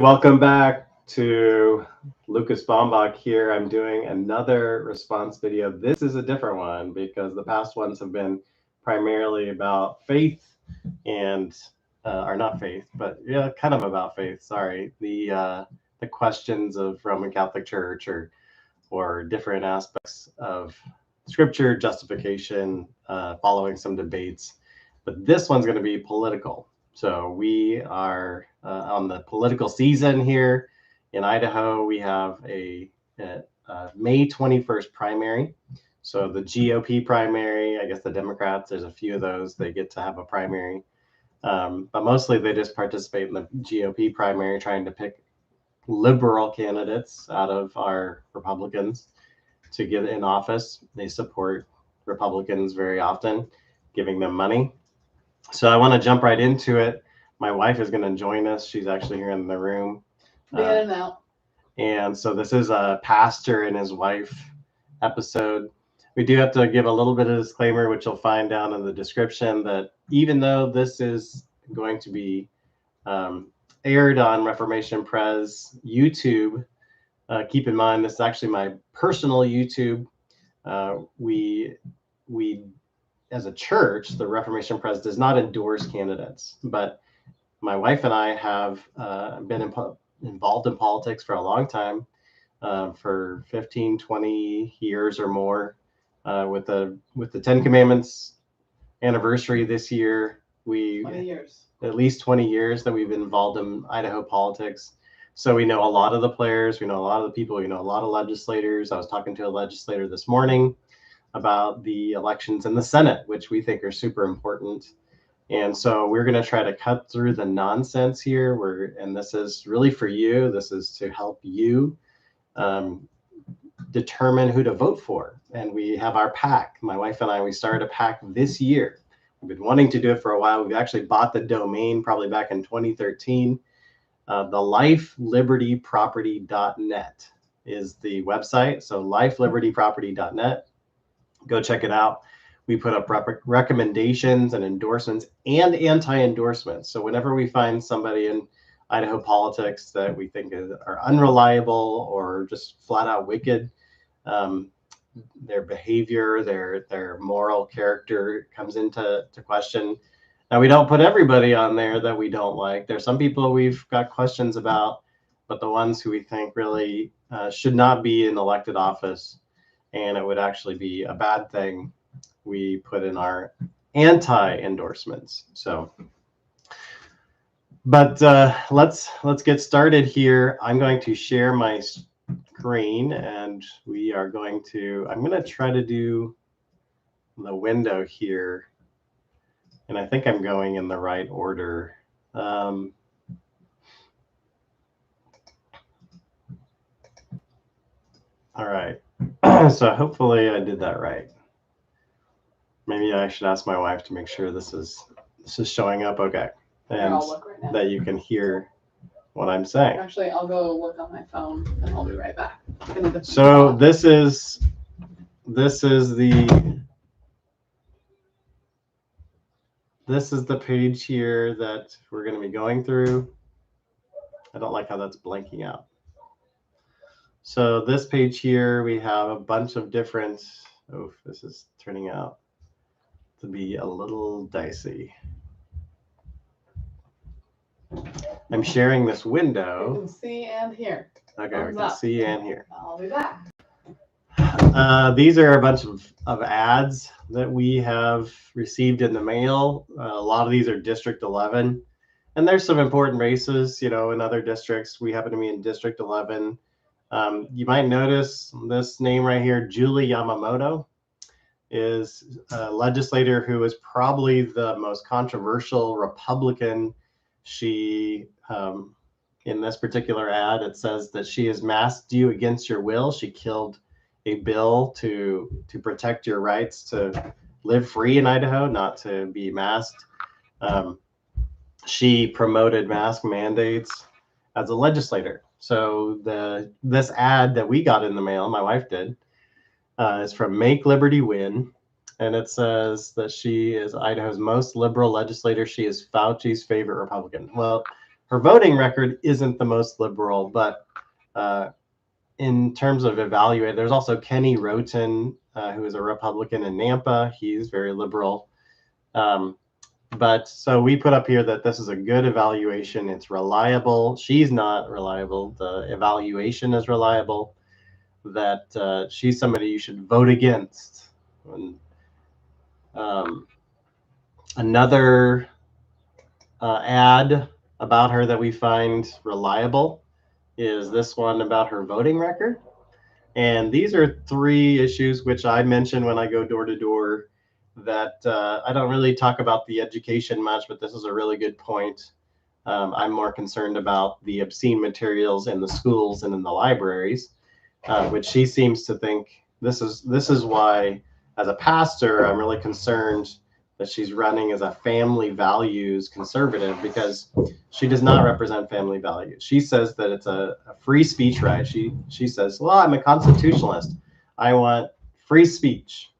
Welcome back to Elysse Baumbach here. I'm doing another response video. This is a different one because the past ones have been primarily about faith and, or not faith, but yeah, kind of about faith. Sorry, the questions of Roman Catholic Church or different aspects of Scripture, justification, following some debates. But this one's going to be political. So we are on the political season here in Idaho. We have a May 21st primary. So the GOP primary, I guess the Democrats, there's a few of those, they get to have a primary. But mostly they just participate in the GOP primary, trying to pick liberal candidates out of our Republicans to get in office. They support Republicans very often, giving them money. So I want to jump right into it. My wife is going to join us. She's actually here in the room. And so this is a pastor and his wife episode. We do have to give a little bit of disclaimer, which you'll find down in the description, that even though this is going to be aired on Reformation Pres YouTube, keep in mind this is actually my personal YouTube. We as a church, the Reformation Pres does not endorse candidates, but my wife and I have been involved in politics for a long time, for 15, 20 years or more. With the 10 Commandments anniversary this year, 20 years. At least 20 years that we've been involved in Idaho politics. So we know a lot of the players, we know a lot of the people, we know a lot of legislators. I was talking to a legislator this morning about the elections in the Senate, which we think are super important. And so we're going to try to cut through the nonsense here. And this is really for you. This is to help you determine who to vote for. And we have our PAC. My wife and I, we started a PAC this year. We've been wanting to do it for a while. We've actually bought the domain probably back in 2013. The Life Liberty Property.net is the website. So lifelibertyproperty.net. Go check it out. We put up recommendations and endorsements and anti-endorsements. So whenever we find somebody in Idaho politics that we think are unreliable or just flat out wicked, their behavior, their moral character comes into question. Now, we don't put everybody on there that we don't like. There's some people we've got questions about, but the ones who we think really should not be in elected office, and it would actually be a bad thing, we put in our anti-endorsements. So, but let's get started here. I'm going to share my screen, and we are going to, I'm going to try to do the window here, and I think I'm going in the right order. All right. So hopefully I did that right. Maybe I should ask my wife to make sure this is showing up okay, and right that you can hear what I'm saying. Actually, I'll go look on my phone and I'll be right back. So this is the page here that we're going to be going through. I don't like how that's blanking out. So this page here, we have a bunch of different, oh, this is turning out to be a little dicey. I'm sharing this window. You can see and hear. Okay, we can see and hear. I'll be back. These are a bunch of ads that we have received in the mail. A lot of these are District 11. And there's some important races, in other districts. We happen to be in District 11. You might notice this name right here, Julie Yamamoto, is a legislator who is probably the most controversial Republican. She, in this particular ad, it says that she has masked you against your will. She killed a bill to protect your rights to live free in Idaho, not to be masked. She promoted mask mandates as a legislator. So this ad that we got in the mail, my wife did, is from Make Liberty Win. And it says that she is Idaho's most liberal legislator. She is Fauci's favorite Republican. Well, her voting record isn't the most liberal, but in terms of evaluate, there's also Kenny Roten, who is a Republican in Nampa. He's very liberal. But so we put up here that this is a good evaluation. It's reliable. She's not reliable. The evaluation is reliable. That she's somebody you should vote against. And, another ad about her that we find reliable is this one about her voting record. And these are 3 issues which I mention when I go door to door that I don't really talk about the education much, but this is a really good point. I'm more concerned about the obscene materials in the schools and in the libraries, which she seems to think this is why, as a pastor, I'm really concerned that she's running as a family values conservative, because she does not represent family values. She says that it's a free speech right. She says, well, I'm a constitutionalist. I want free speech,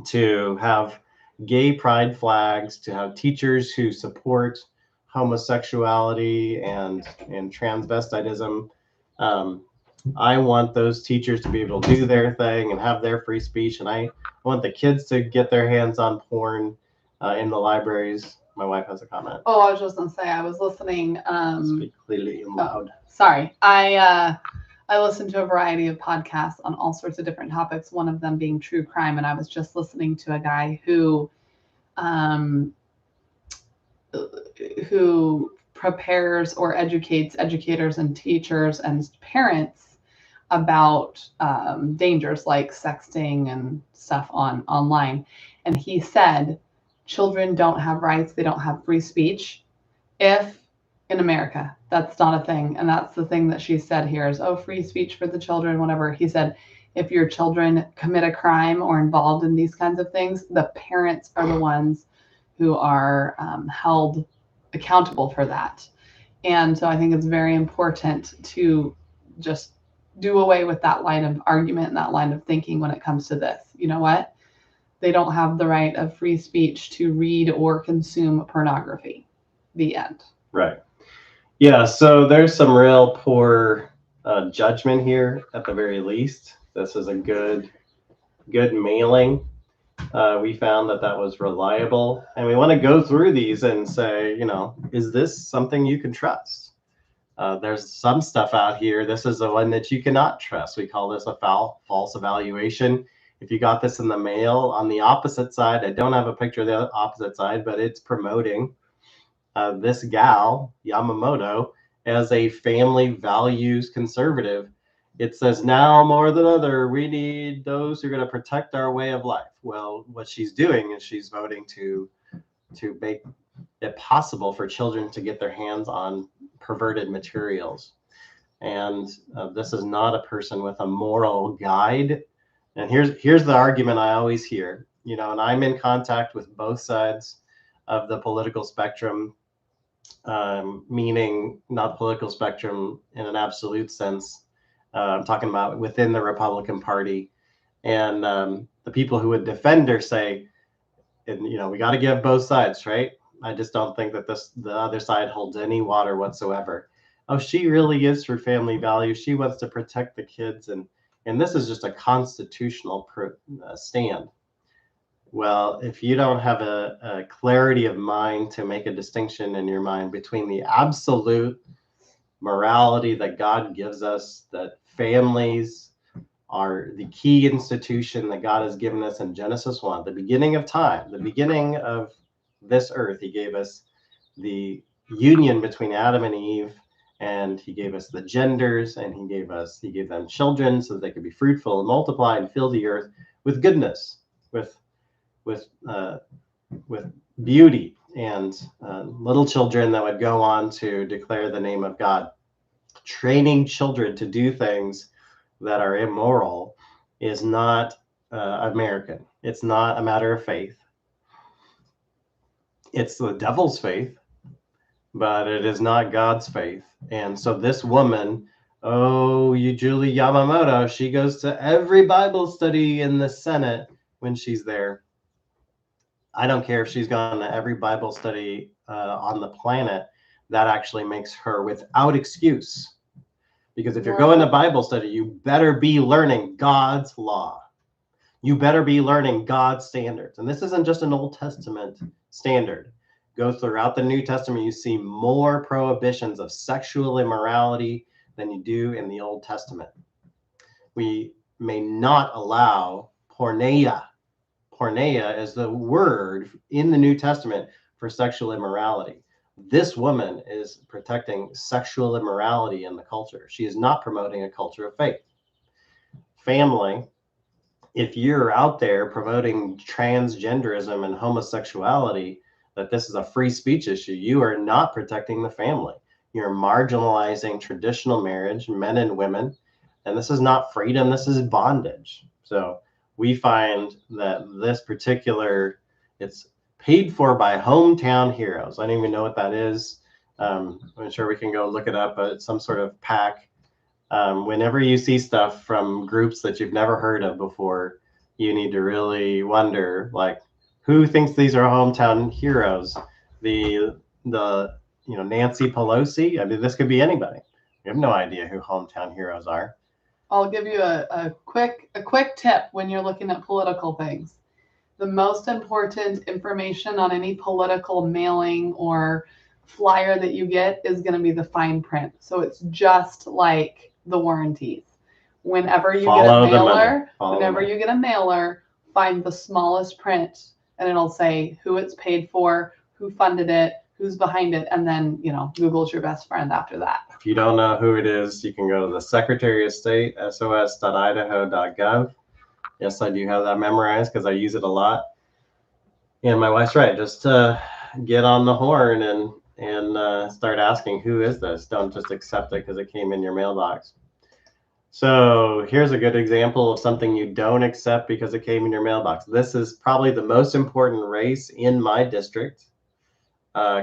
to have gay pride flags, to have teachers who support homosexuality and transvestitism. I want those teachers to be able to do their thing and have their free speech. And I want the kids to get their hands on porn in the libraries. My wife has a comment. Oh, I was just gonna say, I was listening. Speak clearly and loud. Sorry, I listen to a variety of podcasts on all sorts of different topics. One of them being true crime, and I was just listening to a guy who prepares or educates educators and teachers and parents about dangers like sexting and stuff online. And he said, children don't have rights. They don't have free speech if in America. That's not a thing. And that's the thing that she said here is, oh, free speech for the children, whatever. He said, if your children commit a crime or involved in these kinds of things, the parents are the ones who are held accountable for that. And so I think it's very important to just do away with that line of argument and that line of thinking when it comes to this. You know what? They don't have the right of free speech to read or consume pornography. The end. Right. Yeah, so there's some real poor judgment here at the very least. This is a good mailing. We found that was reliable, and we want to go through these and say, is this something you can trust? There's some stuff out here. This is the one that you cannot trust. We call this a false evaluation. If you got this in the mail, on the opposite side, I don't have a picture of the opposite side, but it's promoting this gal, Yamamoto, as a family values conservative. It says, now more than ever, we need those who are going to protect our way of life. Well, what she's doing is she's voting to make it possible for children to get their hands on perverted materials. And this is not a person with a moral guide. And here's the argument I always hear, and I'm in contact with both sides of the political spectrum, meaning not political spectrum in an absolute sense. I'm talking about within the Republican Party. And the people who would defend her say, we got to give both sides, right? I just don't think that the other side holds any water whatsoever. Oh, she really is for family values. She wants to protect the kids. And this is just a constitutional stand. Well, if you don't have a clarity of mind to make a distinction in your mind between the absolute morality that God gives us, that families are the key institution that God has given us in Genesis 1, the beginning of time, the beginning of this earth. He gave us the union between Adam and Eve, and he gave us the genders, and he gave them children so that they could be fruitful and multiply and fill the earth with goodness, with beauty, and little children that would go on to declare the name of God. Training children to do things that are immoral is not American. It's not a matter of faith. It's the devil's faith, but it is not God's faith. And so this woman, Julie Yamamoto, she goes to every Bible study in the Senate when she's there. I don't care if she's gone to every Bible study on the planet. that actually makes her without excuse. Because if you're going to Bible study, you better be learning God's law. You better be learning God's standards. And this isn't just an Old Testament standard. Go throughout the New Testament, you see more prohibitions of sexual immorality than you do in the Old Testament. We may not allow porneia. Porneia is the word in the New Testament for sexual immorality. This woman is protecting sexual immorality in the culture. She is not promoting a culture of faith. Family, if you're out there promoting transgenderism and homosexuality, that this is a free speech issue, you are not protecting the family. You're marginalizing traditional marriage, men and women, and this is not freedom, this is bondage. So we find that this particular, it's paid for by hometown heroes. I don't even know what that is. I'm sure we can go look it up, but it's some sort of PAC. Whenever you see stuff from groups that you've never heard of before, you need to really wonder, like, who thinks these are hometown heroes? The Nancy Pelosi? I mean, this could be anybody. We have no idea who hometown heroes are. I'll give you a quick tip when you're looking at political things. The most important information on any political mailing or flyer that you get is going to be the fine print. So it's just like the warranties. Whenever you get a mailer, find the smallest print, and it'll say who it's paid for, who funded it, who's behind it, and then, Google's your best friend after that. If you don't know who it is, you can go to the Secretary of State, sos.idaho.gov. Yes, I do have that memorized because I use it a lot. And my wife's right. Just get on the horn and start asking, who is this? Don't just accept it because it came in your mailbox. So here's a good example of something you don't accept because it came in your mailbox. This is probably the most important race in my district.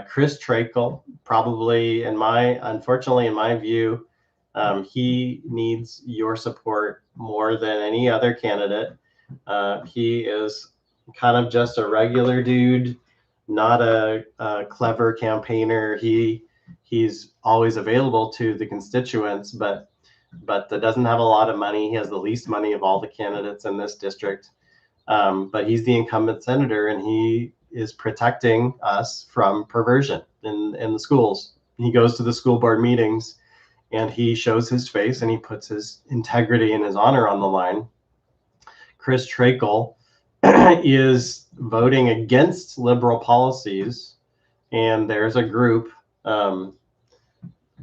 Chris Trakel, probably unfortunately in my view, he needs your support more than any other candidate. He is kind of just a regular dude, not a clever campaigner. He's always available to the constituents, but doesn't have a lot of money. He has the least money of all the candidates in this district. But he's the incumbent senator, and he is protecting us from perversion in the schools. He goes to the school board meetings and he shows his face and he puts his integrity and his honor on the line. Chris Trakel is voting against liberal policies, and there's a group, the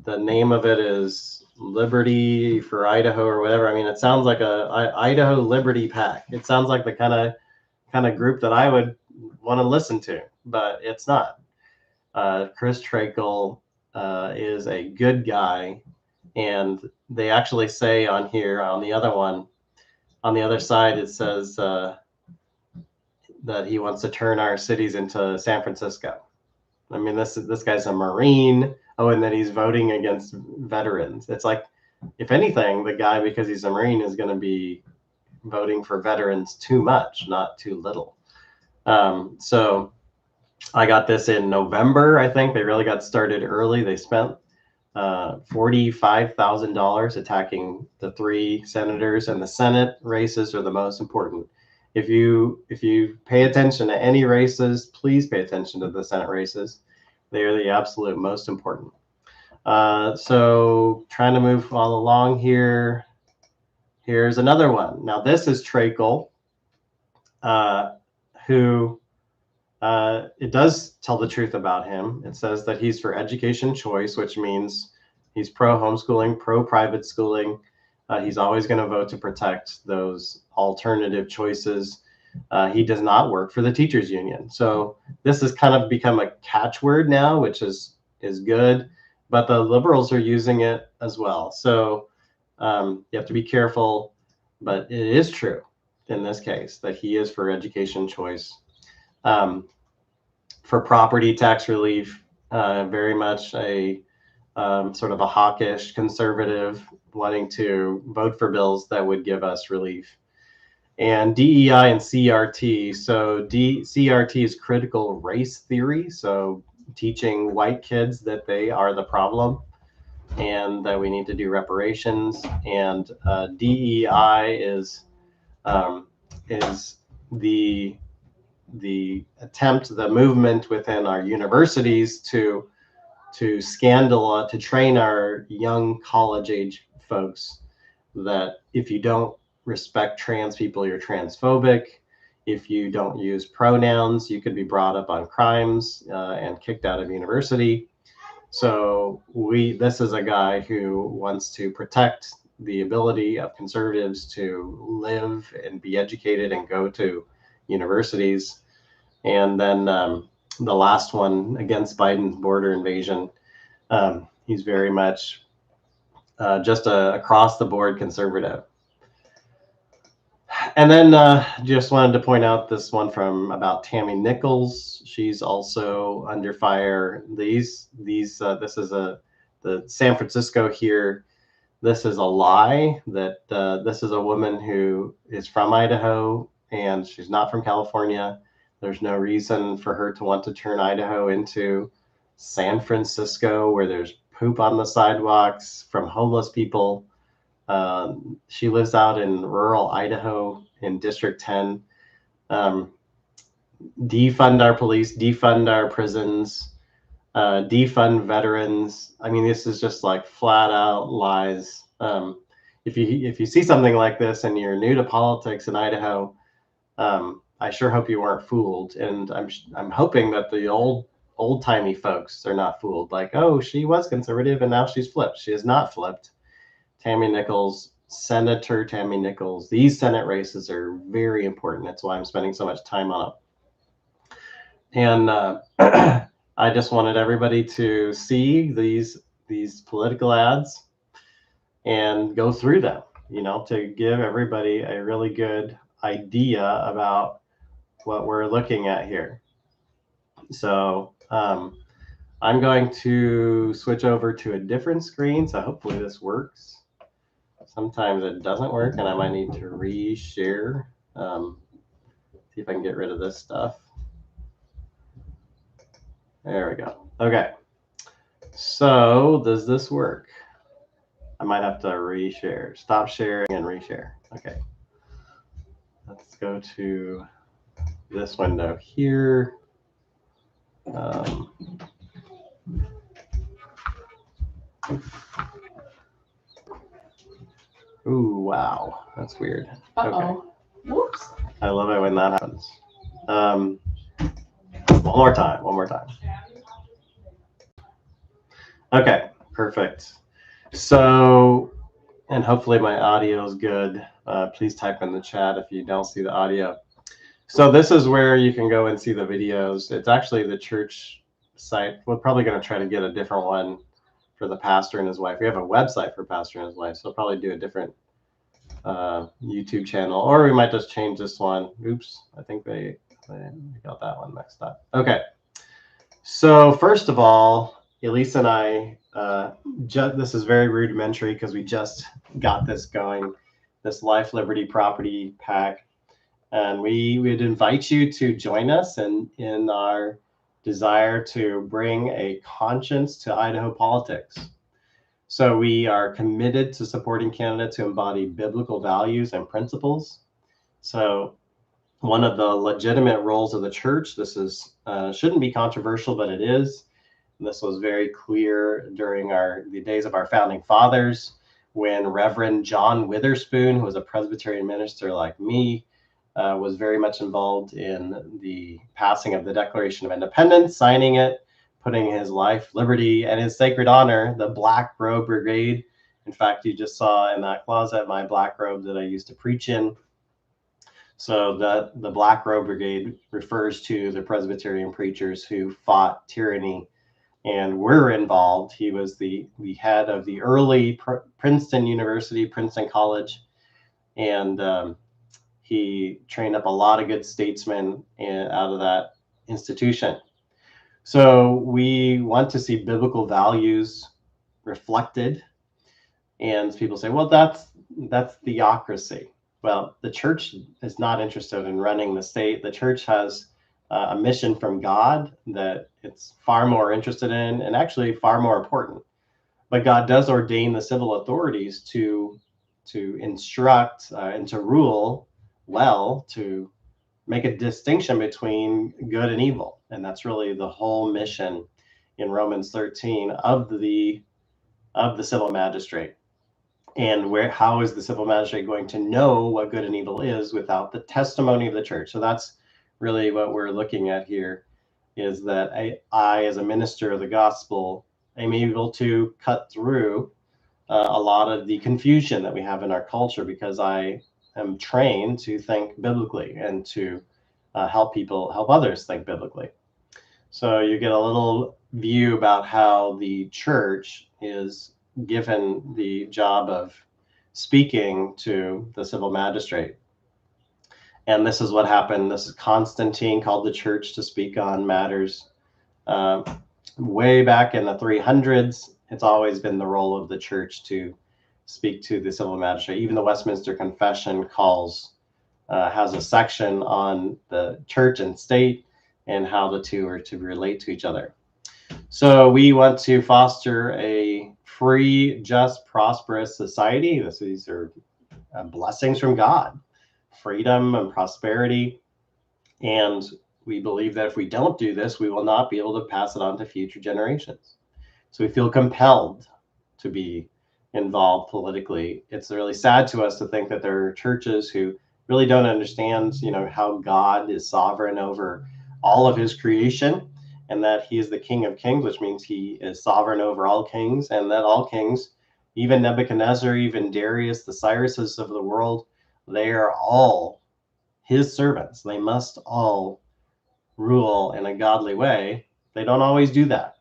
name of it is Liberty for Idaho or whatever. I mean, it sounds like a Idaho Liberty PAC. It sounds like the kind of group that I would want to listen to, but it's not. Chris Trakel is a good guy, and they actually say on here, on the other side, it says that he wants to turn our cities into San Francisco. I mean, this guy's a Marine. Oh, and then he's voting against veterans. It's like, if anything, the guy, because he's a Marine, is going to be voting for veterans too much, not too little. So I got this in November. I think they really got started early. They spent $45,000 attacking the 3 senators, and the Senate races are the most important. If you pay attention to any races, please pay attention to the Senate races. They are the absolute most important. So trying to move all along here. Here's another one. Now this is Trakel, who it does tell the truth about him. It says that he's for education choice, which means he's pro homeschooling, pro private schooling. He's always going to vote to protect those alternative choices. He does not work for the teachers union. So this has kind of become a catchword now, which is good, but the liberals are using it as well. So you have to be careful, but it is true in this case that he is for education choice. For property tax relief, very much a sort of a hawkish conservative, wanting to vote for bills that would give us relief. And DEI and CRT. So CRT is critical race theory. So teaching white kids that they are the problem and that we need to do reparations. And DEI is the attempt, the movement within our universities to train our young college age folks that if you don't respect trans people, you're transphobic. If you don't use pronouns, you could be brought up on crimes and kicked out of university. So this is a guy who wants to protect the ability of conservatives to live and be educated and go to universities. And then the last one, against Biden's border invasion, he's very much just a across the board conservative. And then just wanted to point out this one about Tammy Nichols. She's also under fire. This is the San Francisco here. This is a lie that this is a woman who is from Idaho and she's not from California. There's no reason for her to want to turn Idaho into San Francisco, where there's poop on the sidewalks from homeless people. She lives out in rural Idaho in District 10. Defund our police, defund our prisons, defund veterans. I mean, this is just like flat out lies. If you see something like this and you're new to politics in Idaho, I sure hope you weren't fooled. And I'm hoping that the old timey folks are not fooled. Like, oh, she was conservative and now she's flipped. She is not flipped. Tammy Nichols, Senator Tammy Nichols. These Senate races are very important. That's why I'm spending so much time on them. And I just wanted everybody to see these political ads and go through them, to give everybody a really good idea about what we're looking at here. So I'm going to switch over to a different screen. So hopefully this works. Sometimes it doesn't work and I might need to reshare. See if I can get rid of this stuff. There we go. Okay. So does this work? I might have to reshare. Stop sharing and reshare. Okay. Let's go to this window here. Ooh, wow. That's weird. Uh-oh. Okay. Whoops. I love it when that happens. One more time. Okay, perfect. So, and hopefully my audio is good. Please type in the chat if you don't see the audio. So this is where you can go and see the videos. It's actually the church site. We're probably going to try to get a different one for the pastor and his wife. We have a website for pastor and his wife, so we'll probably do a different YouTube channel, or we might just change this one. Oops, I think they got that one mixed up. Okay, so first of all, Elysse and I, this is very rudimentary because we just got this going, this Life Liberty Property PAC, and we would invite you to join us in our desire to bring a conscience to Idaho politics. So we are committed to supporting candidates who embody biblical values and principles. So one of the legitimate roles of the church, this is shouldn't be controversial, but it is. And this was very clear during the days of our founding fathers, when Reverend John Witherspoon, who was a Presbyterian minister like me, was very much involved in the passing of the Declaration of Independence, signing it, putting his life, liberty, and his sacred honor, the Black Robe Brigade. In fact, you just saw in that closet my black robe that I used to preach in. So the Black Robe Brigade refers to the Presbyterian preachers who fought tyranny and were involved. He was the head of the early Princeton University, Princeton College, and he trained up a lot of good statesmen out of that institution. So we want to see biblical values reflected. And people say, well, that's theocracy. Well, the church is not interested in running the state. The church has a mission from God that it's far more interested in and actually far more important. But God does ordain the civil authorities to instruct and to rule well, to make a distinction between good and evil. And that's really the whole mission in Romans 13 of the civil magistrate. And how is the civil magistrate going to know what good and evil is without the testimony of the church? So that's really what we're looking at here, is that I as a minister of the gospel, am able to cut through a lot of the confusion that we have in our culture, because I am trained to think biblically and to help others think biblically. So you get a little view about how the church is given the job of speaking to the civil magistrate. And this is what happened. This is Constantine called the church to speak on matters way back in the 300s. It's always been the role of the church to speak to the civil magistrate. Even the Westminster Confession has a section on the church and state and how the two are to relate to each other. So we want to foster a free, just, prosperous society. These are blessings from God, freedom and prosperity. And we believe that if we don't do this, we will not be able to pass it on to future generations. So we feel compelled to be involved politically. It's really sad to us to think that there are churches who really don't understand, how God is sovereign over all of his creation, and that he is the King of Kings, which means he is sovereign over all kings, and that all kings, even Nebuchadnezzar, even Darius, the Cyruses of the world, they are all his servants. They must all rule in a godly way. They don't always do that.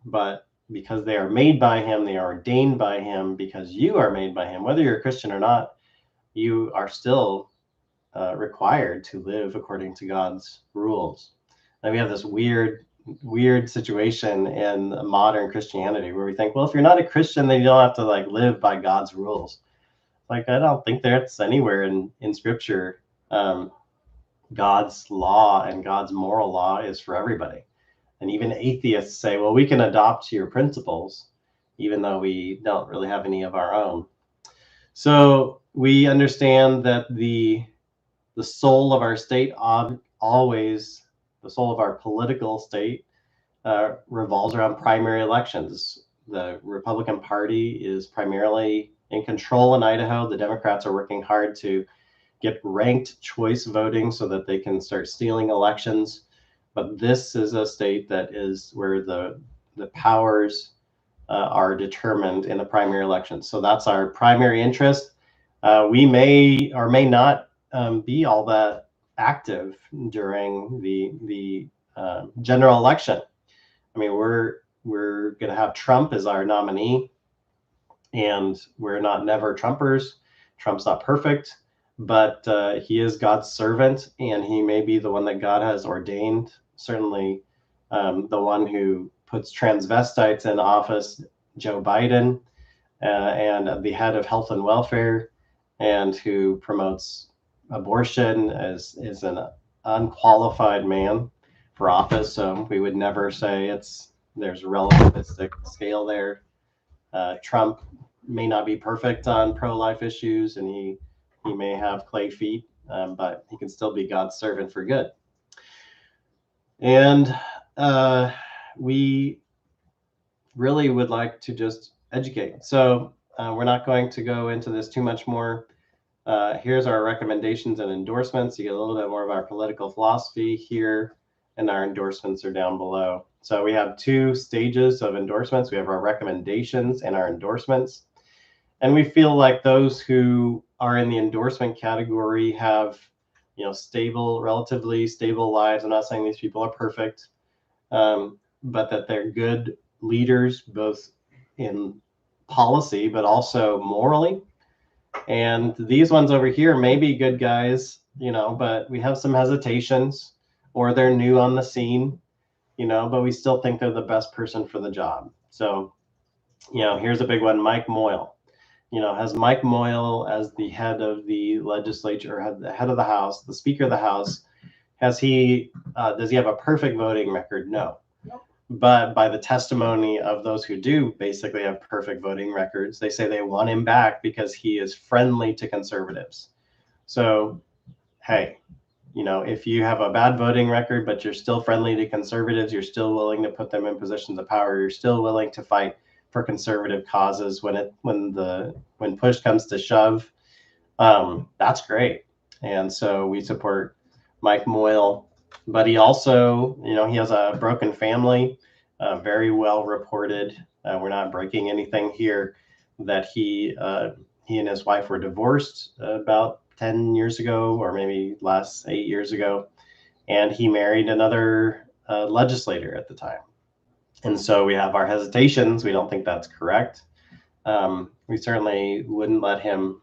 But because they are made by him, they are ordained by him, because you are made by him. Whether you're a Christian or not, you are still required to live according to God's rules. And we have this weird situation in modern Christianity where we think, well, if you're not a Christian, then you don't have to live by God's rules. I don't think that's anywhere in Scripture. God's law and God's moral law is for everybody. And even atheists say, well, we can adopt your principles, even though we don't really have any of our own. So we understand that the soul of our state, always the soul of our political state, revolves around primary elections. The Republican Party is primarily in control in Idaho. The Democrats are working hard to get ranked choice voting so that they can start stealing elections. But this is a state that is where the powers are determined in the primary elections. So that's our primary interest. We may or may not be all that active during the general election. I mean, we're going to have Trump as our nominee, and we're not never Trumpers. Trump's not perfect, but he is God's servant, and he may be the one that God has ordained. Certainly the one who puts transvestites in office, Joe Biden, and the head of health and welfare, and who promotes abortion, is an unqualified man for office. So we would never say there's a relativistic scale there. Trump may not be perfect on pro-life issues, and he may have clay feet, but he can still be God's servant for good. And we really would like to just educate. So we're not going to go into this too much more. Here's our recommendations and endorsements. You get a little bit more of our political philosophy here, and our endorsements are down below. So we have two stages of endorsements. We have our recommendations and our endorsements. And we feel like those who are in the endorsement category have, relatively stable lives. I'm not saying these people are perfect, but that they're good leaders, both in policy, but also morally. And these ones over here may be good guys, but we have some hesitations, or they're new on the scene, but we still think they're the best person for the job. So, here's a big one, Mike Moyle. Has Mike Moyle, as the head of the legislature, or the head of the House, the Speaker of the House, does he have a perfect voting record? No. Nope. But by the testimony of those who do basically have perfect voting records, they say they want him back because he is friendly to conservatives. So, hey, you know, if you have a bad voting record, but you're still friendly to conservatives, you're still willing to put them in positions of power, you're still willing to fight for conservative causes when push comes to shove, that's great. And so we support Mike Moyle, but he also, you know, he has a broken family, very well reported. We're not breaking anything here, that he and his wife were divorced about 10 years ago, or maybe last 8 years ago. And he married another legislator at the time. And so we have our hesitations. We don't think that's correct. We certainly wouldn't let him,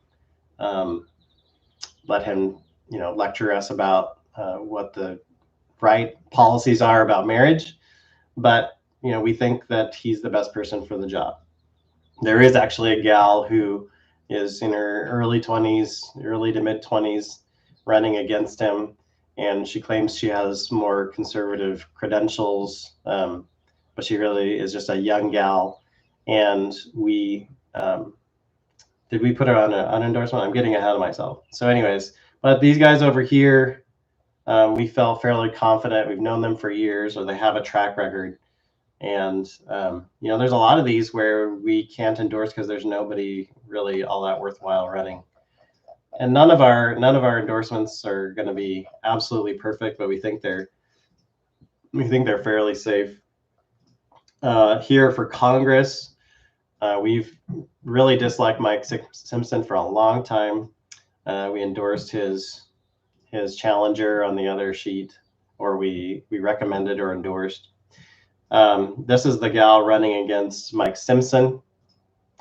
you know, lecture us about what the right policies are about marriage. But, you know, we think that he's the best person for the job. There is actually a gal who is in her early 20s, early to mid 20s, running against him. And she claims she has more conservative credentials, but she really is just a young gal. And did we put her on an endorsement? I'm getting ahead of myself. So anyways, but these guys over here, we felt fairly confident. We've known them for years, or they have a track record. And, you know, there's a lot of these where we can't endorse because there's nobody really all that worthwhile running. And none of our endorsements are going to be absolutely perfect, but we think they're fairly safe. Here for Congress, we've really disliked Mike Simpson for a long time. We endorsed his challenger on the other sheet, or we recommended or endorsed. This is the gal running against Mike Simpson.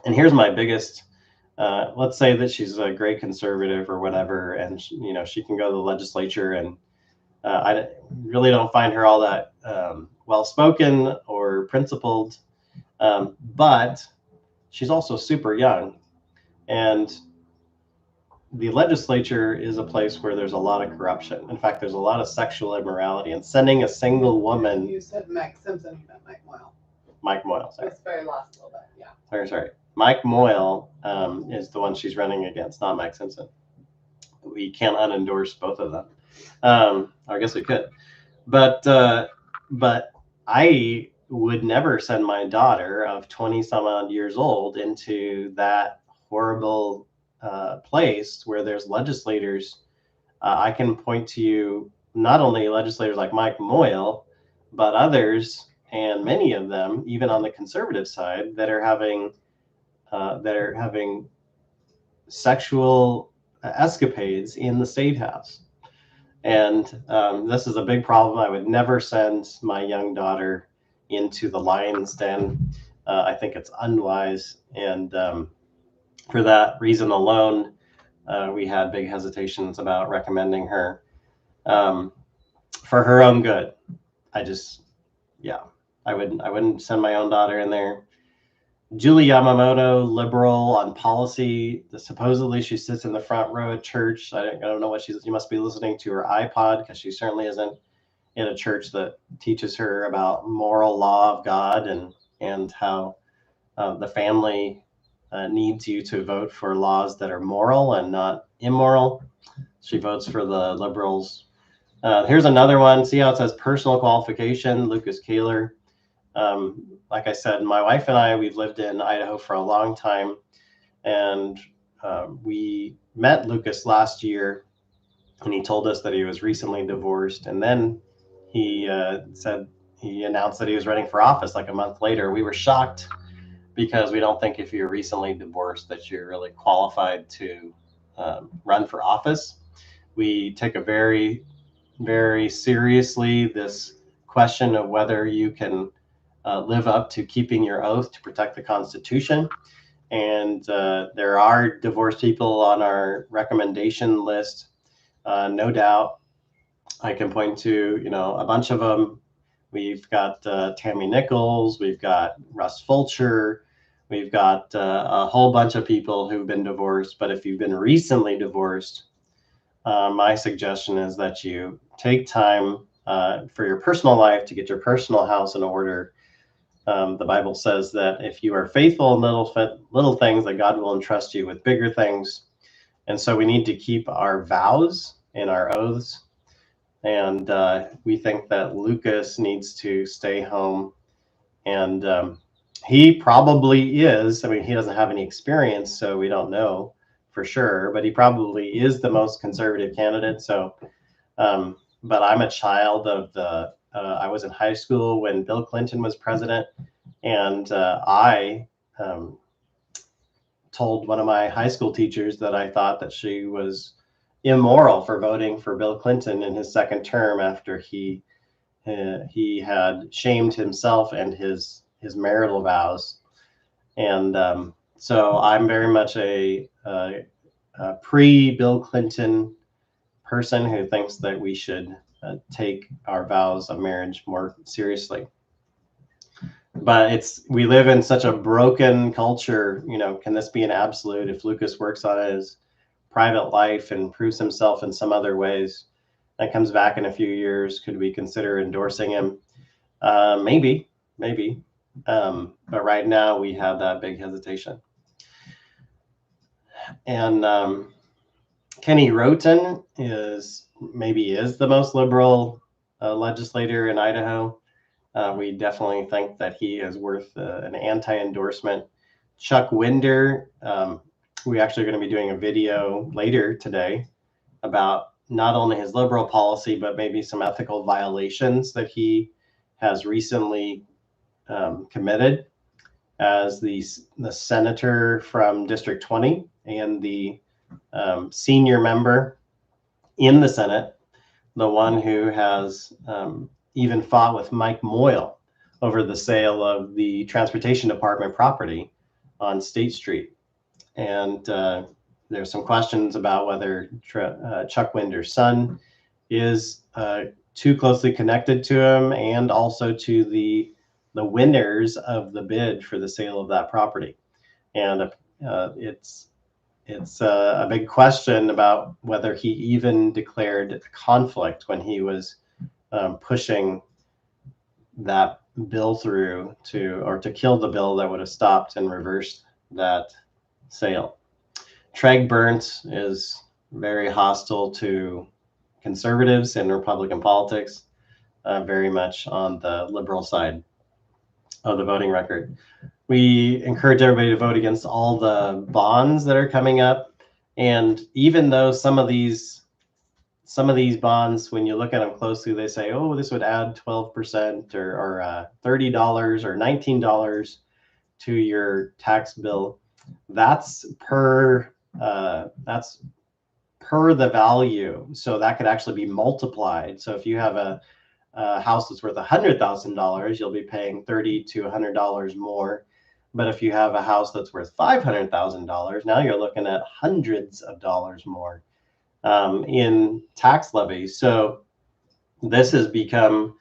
And here's my biggest, let's say that she's a great conservative or whatever, and you know, she can go to the legislature, and I really don't find her all that well-spoken or principled, but she's also super young. And the legislature is a place where there's a lot of corruption. In fact, there's a lot of sexual immorality, and sending a single woman. You said Mike Simpson, you meant Mike Moyle. Mike Moyle, sorry. That's very last little bit, yeah. Sorry. Mike Moyle is the one she's running against, not Mike Simpson. We can't unendorse both of them. I guess we could, but I would never send my daughter of 20 some odd years old into that horrible place where there's legislators. I can point to you not only legislators like Mike Moyle, but others, and many of them, even on the conservative side, that are having sexual escapades in the state house. And this is a big problem. I would never send my young daughter into the lion's den. I think it's unwise. And for that reason alone, we had big hesitations about recommending her for her own good. I wouldn't send my own daughter in there. Julie Yamamoto, liberal on policy. Supposedly she sits in the front row at church. I don't know what you must be listening to her iPod, because she certainly isn't in a church that teaches her about moral law of God and how the family needs you to vote for laws that are moral and not immoral. She votes for the liberals. Here's another one. See how it says personal qualification, Lucas Kaler. Like I said, my wife and I, we've lived in Idaho for a long time, and we met Lucas last year, and he told us that he was recently divorced. And then he announced that he was running for office like a month later. We were shocked, because we don't think if you're recently divorced that you're really qualified to run for office. We take a very, very seriously this question of whether you can live up to keeping your oath to protect the Constitution. And there are divorced people on our recommendation list, no doubt. I can point to, you know, a bunch of them. We've got Tammy Nichols, we've got Russ Fulcher, we've got a whole bunch of people who've been divorced. But if you've been recently divorced, my suggestion is that you take time for your personal life to get your personal house in order. The Bible says that if you are faithful in little things, that God will entrust you with bigger things. And so we need to keep our vows and our oaths. And we think that Lucas needs to stay home. And he probably is. I mean, he doesn't have any experience, so we don't know for sure, but he probably is the most conservative candidate. So, but I'm a child of I was in high school when Bill Clinton was president, and I told one of my high school teachers that I thought that she was immoral for voting for Bill Clinton in his second term after he had shamed himself and his marital vows. And so I'm very much a pre-Bill Clinton person who thinks that we should take our vows of marriage more seriously. But we live in such a broken culture. You know, can this be an absolute? If Lucas works on his private life and proves himself in some other ways and comes back in a few years, could we consider endorsing him? Maybe. But right now we have that big hesitation. And Kenny Roten is the most liberal legislator in Idaho. We definitely think that he is worth an anti-endorsement. Chuck Winder, we actually are going to be doing a video later today about not only his liberal policy, but maybe some ethical violations that he has recently committed as the senator from District 20 and the senior member in the Senate, the one who has even fought with Mike Moyle over the sale of the transportation department property on State Street. And there's some questions about whether Chuck Winder's son is too closely connected to him, and also to the winners of the bid for the sale of that property. And it's a big question about whether he even declared conflict when he was pushing that bill through to kill the bill that would have stopped and reversed that sale. Treg Burnt is very hostile to conservatives and Republican politics, very much on the liberal side of the voting record. We encourage everybody to vote against all the bonds that are coming up. And even though some of these bonds, when you look at them closely, they say, oh, this would add 12% or $30 or $19 to your tax bill. That's per the value. So that could actually be multiplied. So if you have a house that's worth $100,000, you'll be paying $30 to $100 more. But if you have a house that's worth $500,000, now you're looking at hundreds of dollars more in tax levies. So this has become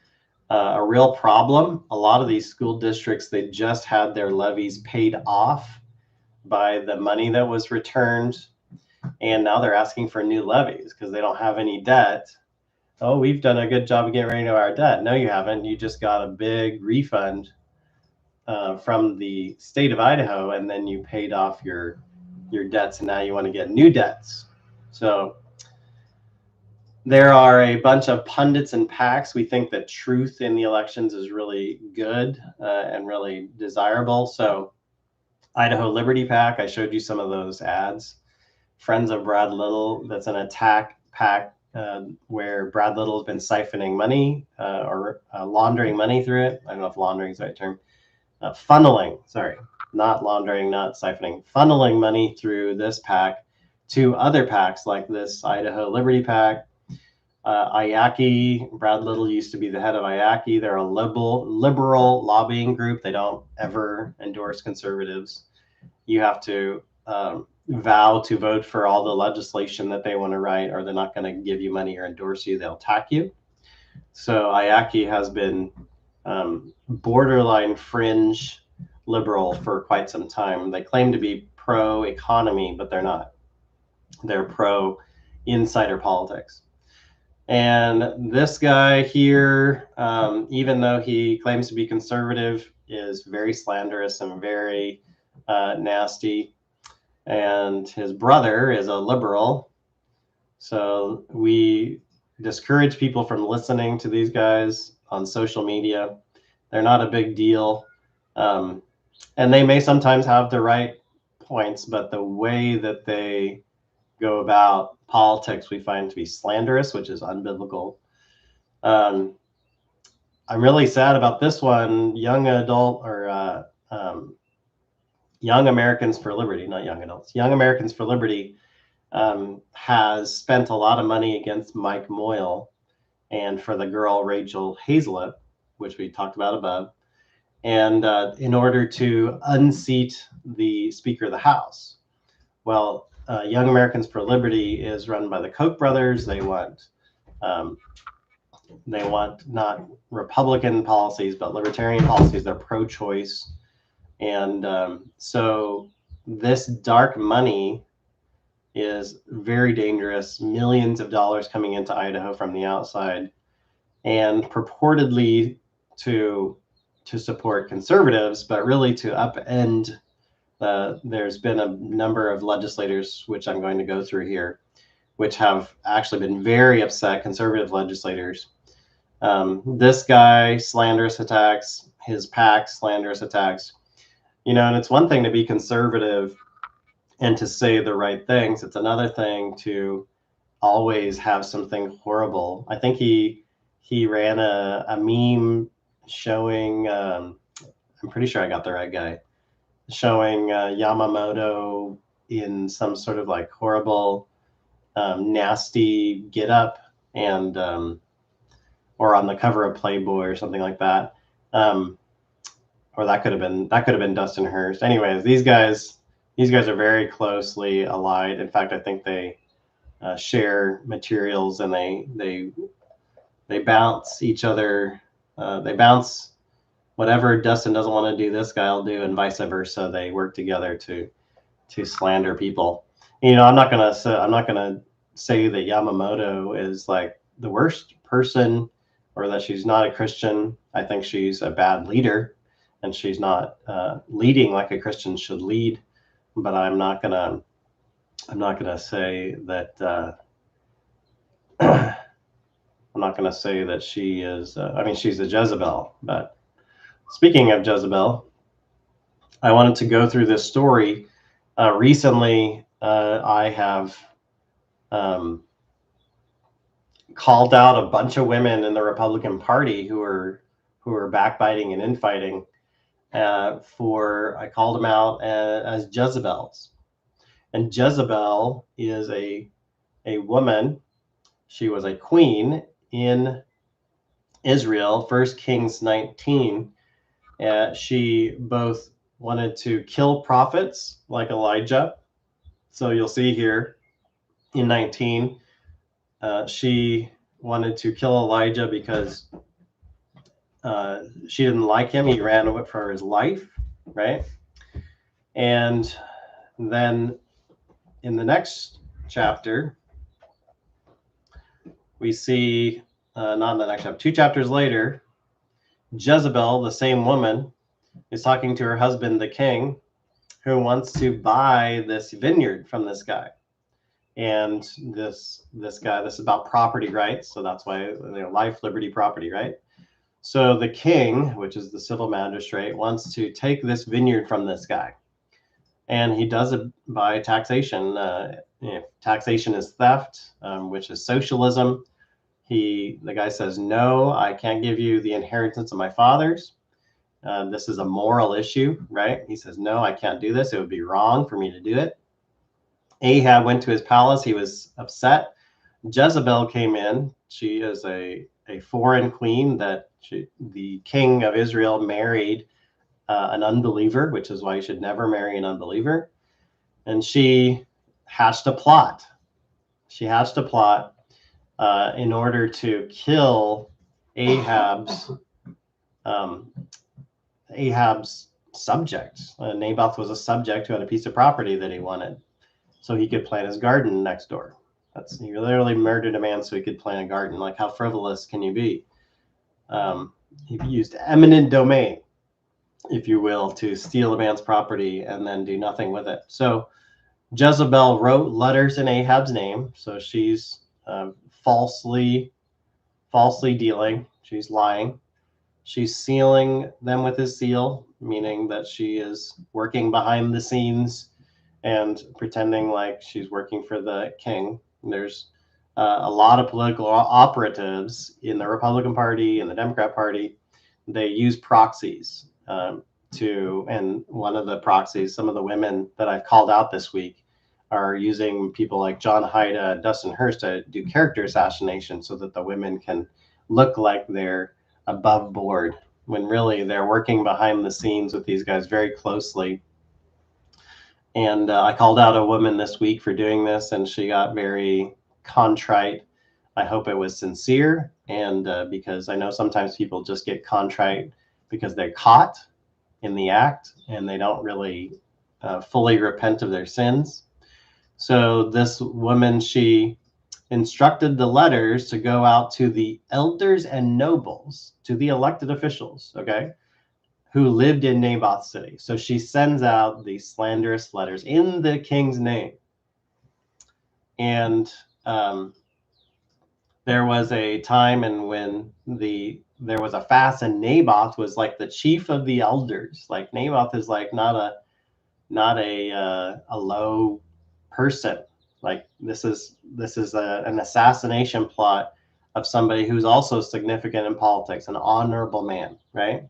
a real problem. A lot of these school districts, they just had their levies paid off by the money that was returned, and now they're asking for new levies because they don't have any debt. Oh, we've done a good job of getting rid of our debt. No, you haven't. You just got a big refund from the state of Idaho, and then you paid off your debts, and now you want to get new debts. So there are a bunch of pundits and PACs. We think that truth in the elections is really good and really desirable. So Idaho Liberty PAC, I showed you some of those ads. Friends of Brad Little, that's an attack PAC where Brad Little has been siphoning money or laundering money through it. I don't know if laundering is the right term. Funneling, sorry, not laundering, not siphoning, funneling money through this PAC to other PACs like this Idaho Liberty PAC. IACI, Brad Little used to be the head of IACI. They're a liberal lobbying group. They don't ever endorse conservatives. You have to vow to vote for all the legislation that they want to write, or they're not going to give you money or endorse you. They'll attack you. So IACI has been borderline fringe liberal for quite some time. They claim to be pro-economy, but they're not. They're pro insider politics. And this guy here, even though he claims to be conservative, is very slanderous and very nasty. And his brother is a liberal. So we discourage people from listening to these guys on social media. They're not a big deal. And they may sometimes have the right points, but the way that they go about politics we find to be slanderous, which is unbiblical. I'm really sad about this one. Young Americans for Liberty, not young adults, Young Americans for Liberty has spent a lot of money against Mike Moyle and for the girl Rachel Hazlett, which we talked about above, and in order to unseat the Speaker of the House. Well, Young Americans for Liberty is run by the Koch brothers. They want not Republican policies, but libertarian policies. They're pro-choice. And so this dark money is very dangerous. Millions of dollars coming into Idaho from the outside, and purportedly to support conservatives, but really to upend. There's been a number of legislators, which I'm going to go through here, which have actually been very upset, conservative legislators. This guy, slanderous attacks, his PAC, slanderous attacks. And it's one thing to be conservative and to say the right things. It's another thing to always have something horrible. I think he ran a meme showing, I'm pretty sure I got the right guy, showing Yamamoto in some sort of like horrible, nasty get up, and or on the cover of Playboy or something like that. Or that could have been Dustin Hurst. Anyways, these guys are very closely allied. In fact, I think they share materials, and they bounce each other. They bounce whatever Dustin doesn't want to do, this guy will do, and vice versa. They work together to slander people. I'm not gonna say that Yamamoto is like the worst person or that she's not a Christian. I think she's a bad leader, and she's not leading like a Christian should lead. But I'm not gonna say that. I'm not gonna say that she is. She's a Jezebel. But speaking of Jezebel, I wanted to go through this story. Recently, I have called out a bunch of women in the Republican Party who are backbiting and infighting. I called them out as Jezebels. And Jezebel is a woman. She was a queen in Israel, 1 Kings 19. She both wanted to kill prophets like Elijah. So you'll see here in 19, she wanted to kill Elijah because she didn't like him. He ran away for his life, right? And then in the next chapter, we see, not in the next chapter, 2 chapters later, Jezebel, the same woman, is talking to her husband, the king, who wants to buy this vineyard from this guy. And this guy, this is about property rights. So that's why, Life Liberty Property, right? So the king, which is the civil magistrate, wants to take this vineyard from this guy. And he does it by taxation. Taxation is theft, which is socialism. The guy says, no, I can't give you the inheritance of my fathers. This is a moral issue, right? He says, no, I can't do this. It would be wrong for me to do it. Ahab went to his palace. He was upset. Jezebel came in. She is a foreign queen that the king of Israel married an unbeliever, which is why you should never marry an unbeliever. And she hatched a plot. In order to kill Ahab's subject. Naboth was a subject who had a piece of property that he wanted, so he could plant his garden next door. You literally murdered a man so he could plant a garden. Like, how frivolous can you be? He used eminent domain, if you will, to steal a man's property and then do nothing with it. So Jezebel wrote letters in Ahab's name. So she's falsely dealing. She's lying. She's sealing them with his seal, meaning that she is working behind the scenes and pretending like she's working for the king. There's a lot of political operatives in the Republican Party and the Democrat Party. They use proxies and one of the proxies, some of the women that I've called out this week, are using people like John Haida, Dustin Hurst to do character assassination so that the women can look like they're above board when really they're working behind the scenes with these guys very closely. And I called out a woman this week for doing this, and she got very contrite. I hope it was sincere, and because I know sometimes people just get contrite because they're caught in the act and they don't really fully repent of their sins. So this woman, she instructed the letters to go out to the elders and nobles, to the elected officials, okay, who lived in Naboth's city. So she sends out these slanderous letters in the king's name. And there was a time and when there was a fast, and Naboth was like the chief of the elders. Like, Naboth is like not a low person. Like, this is an assassination plot of somebody who's also significant in politics, an honorable man, right?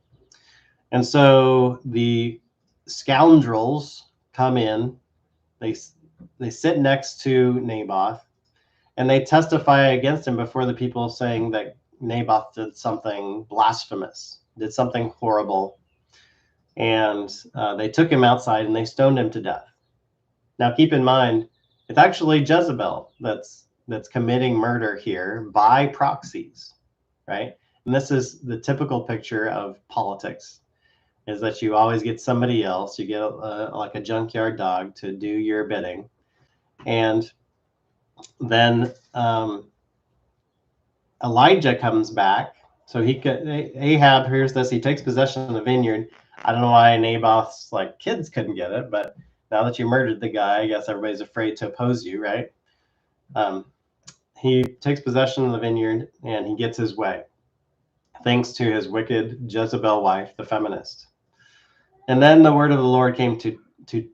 And so the scoundrels come in, they sit next to Naboth, and they testify against him before the people, saying that Naboth did something blasphemous, did something horrible. And they took him outside and they stoned him to death. Now, keep in mind, it's actually Jezebel that's committing murder here by proxies, right? And this is the typical picture of politics, is that you always get somebody else, you get like a junkyard dog to do your bidding. And then Elijah comes back. So Ahab hears this, he takes possession of the vineyard. I don't know why Naboth's like kids couldn't get it, but now that you murdered the guy, I guess everybody's afraid to oppose you, right? He takes possession of the vineyard and he gets his way, thanks to his wicked Jezebel wife, the feminist. And then the word of the Lord came to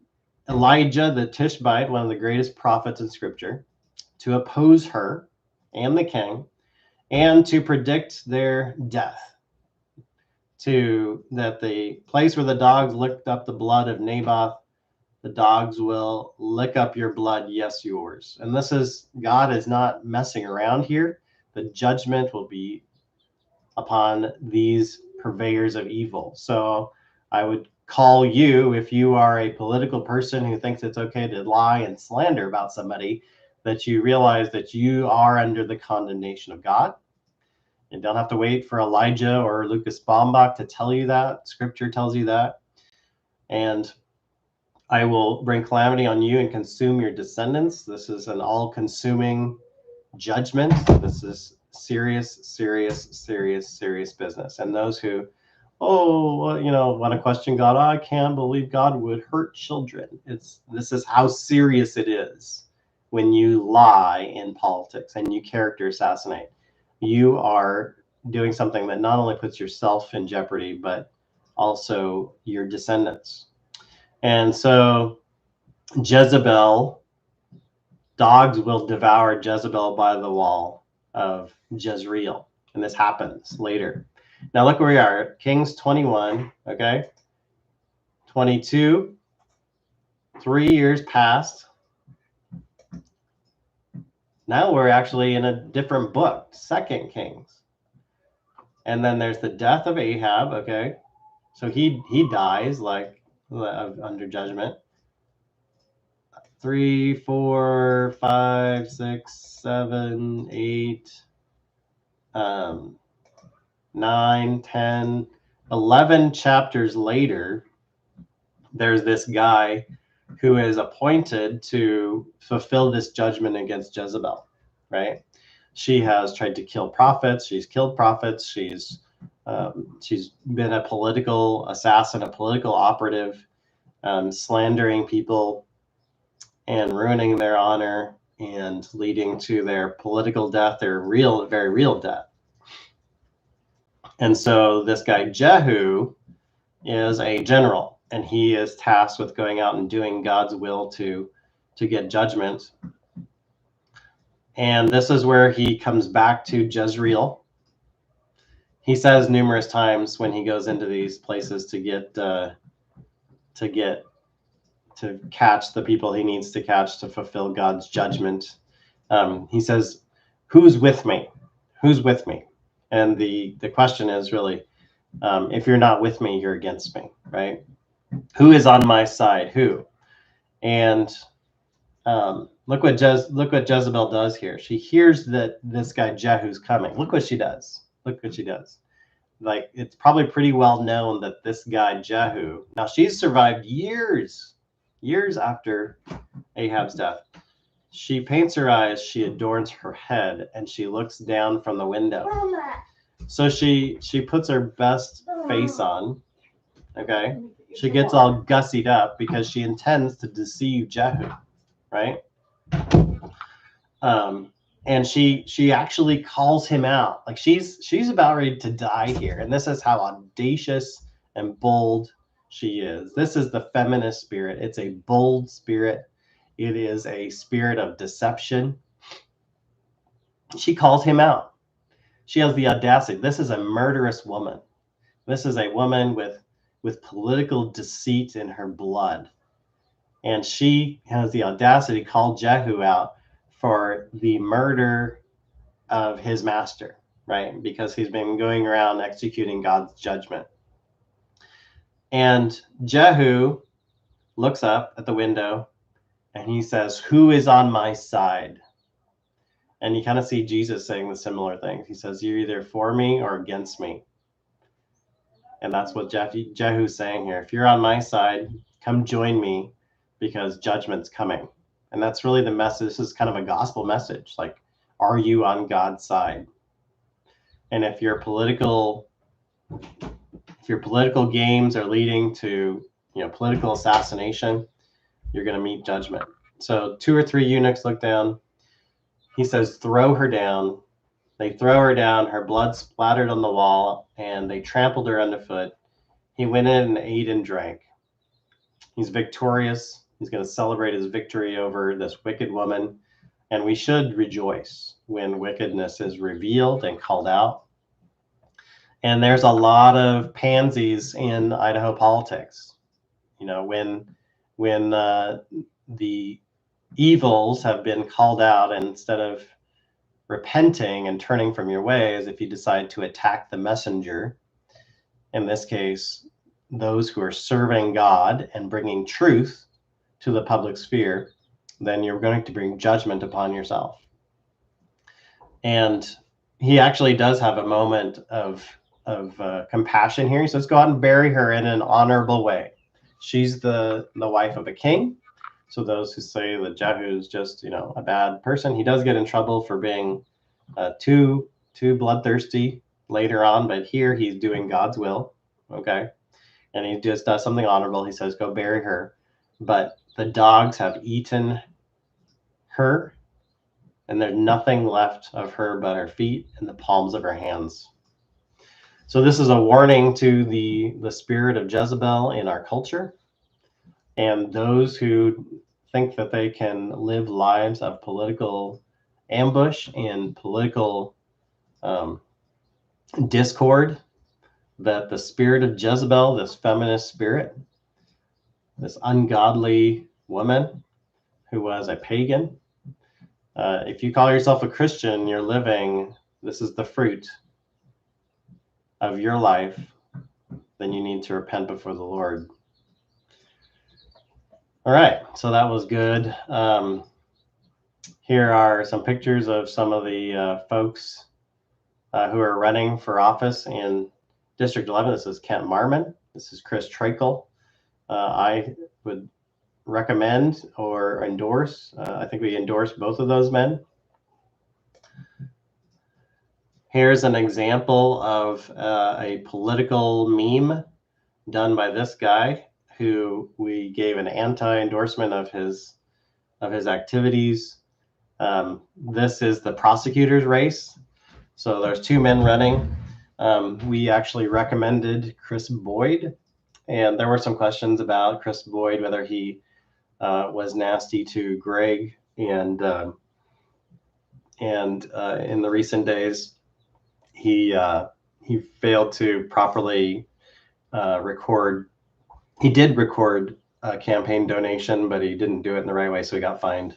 Elijah the Tishbite, one of the greatest prophets in Scripture, to oppose her and the king, and to predict their death. That the place where the dogs licked up the blood of Naboth, the dogs will lick up your blood, yes, yours. And this is, God is not messing around here. The judgment will be upon these purveyors of evil. So I would call you, if you are a political person who thinks it's okay to lie and slander about somebody, that you realize that you are under the condemnation of God. You don't have to wait for Elijah or Elysse Baumbach to tell you that. Scripture tells you that. And I will bring calamity on you and consume your descendants. This is an all-consuming judgment. This is serious business. And those who, want to question God, I can't believe God would hurt children. This is how serious it is when you lie in politics and you character assassinate. You are doing something that not only puts yourself in jeopardy, but also your descendants. And so Jezebel, dogs will devour Jezebel by the wall of Jezreel. And this happens later. Now look where we are, Kings 21, okay? 22, 3 years passed. Now we're actually in a different book, 2 Kings. And then there's the death of Ahab, okay? So he dies like under judgment. 3, 4, 5, 6, 7, 8, 9, 10, 11 chapters later, there's this guy who is appointed to fulfill this judgment against Jezebel, right? She has tried to kill prophets. She's killed prophets. She's been a political assassin, a political operative, slandering people and ruining their honor and leading to their political death, their real, very real death. And so this guy Jehu is a general, and he is tasked with going out and doing God's will to get judgment. And this is where he comes back to Jezreel. He says numerous times when he goes into these places to catch the people he needs to catch to fulfill God's judgment. He says, "Who's with me? Who's with me?" And the question is really, if you're not with me, you're against me, right? Who is on my side? Who? And look what Jezebel does here. She hears that this guy Jehu's coming. Look what she does. Look what she does. Like, it's probably pretty well known that this guy Jehu, now she's survived years after Ahab's death. She paints her eyes, she adorns her head, and she looks down from the window. Mama. So she puts her best face on, okay? She gets all gussied up because she intends to deceive Jehu, right? And she actually calls him out. Like, she's about ready to die here. And this is how audacious and bold she is. This is the feminist spirit. It's a bold spirit. It is a spirit of deception. She calls him out. She has the audacity. This is a murderous woman. This is a woman with political deceit in her blood. And she has the audacity to call Jehu out for the murder of his master, right? Because he's been going around executing God's judgment. And Jehu looks up at the window and he says, "Who is on my side?" And you kind of see Jesus saying the similar things. He says, "You're either for me or against me." And that's what Jehu's saying here. If you're on my side, come join me because judgment's coming. And that's really the message. This is kind of a gospel message. Like, are you on God's side? And if your political games are leading to, political assassination, you're going to meet judgment. So 2 or 3 eunuchs look down. He says, "Throw her down." They throw her down. Her blood splattered on the wall, and they trampled her underfoot. He went in and ate and drank. He's victorious. He's going to celebrate his victory over this wicked woman. And we should rejoice when wickedness is revealed and called out. And there's a lot of pansies in Idaho politics. When the evils have been called out, and instead of repenting and turning from your ways, if you decide to attack the messenger, in this case, those who are serving God and bringing truth to the public sphere, then you're going to bring judgment upon yourself. And he actually does have a moment of compassion here. He says, "Go out and bury her in an honorable way." She's the wife of a king. So those who say that Jehu is just, a bad person, he does get in trouble for being too bloodthirsty later on. But here he's doing God's will, okay? And he just does something honorable. He says, "Go bury her." But the dogs have eaten her, and there's nothing left of her but her feet and the palms of her hands. So this is a warning to the spirit of Jezebel in our culture, and those who think that they can live lives of political ambush and political discord, that the spirit of Jezebel, this feminist spirit, this ungodly woman who was a pagan, if you call yourself a Christian, you're living, this is the fruit of your life, then you need to repent before the Lord. All right, so that was good. Here are some pictures of some of the folks who are running for office in District 11. This is Kent Marmon. This is Chris Treacle. I would recommend or endorse. I think we endorse both of those men. Here's an example of a political meme done by this guy who we gave an anti-endorsement of his activities. This is the prosecutor's race. So there's two men running. We actually recommended Chris Boyd, and there were some questions about Chris Boyd, whether he was nasty to Greg, and in the recent days, he failed to properly record. He did record a campaign donation, but he didn't do it in the right way, so he got fined.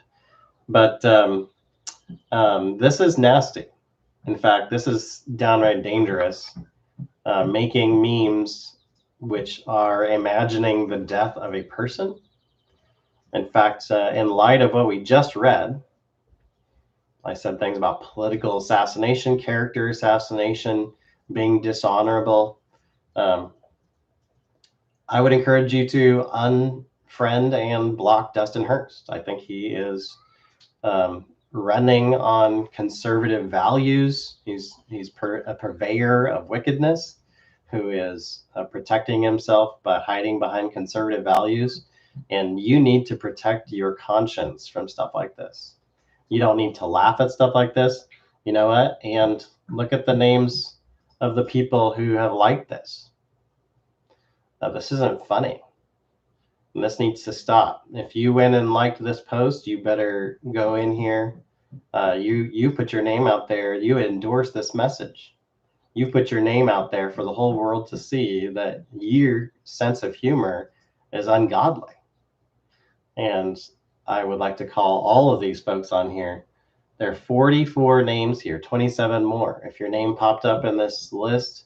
But this is nasty. In fact, this is downright dangerous. Making memes which are imagining the death of a person. In fact, in light of what we just read, I said things about political assassination, character assassination, being dishonorable. I would encourage you to unfriend and block Dustin Hurst. I think he is running on conservative values. He's a purveyor of wickedness, who is protecting himself by hiding behind conservative values. And you need to protect your conscience from stuff like this. You don't need to laugh at stuff like this. You know what? And look at the names of the people who have liked this. Now, this isn't funny. And this needs to stop. If you went and liked this post, you better go in here. You put your name out there. You endorse this message. You put your name out there for the whole world to see that your sense of humor is ungodly. And I would like to call all of these folks on here. There are 44 names here, 27 more. If your name popped up in this list,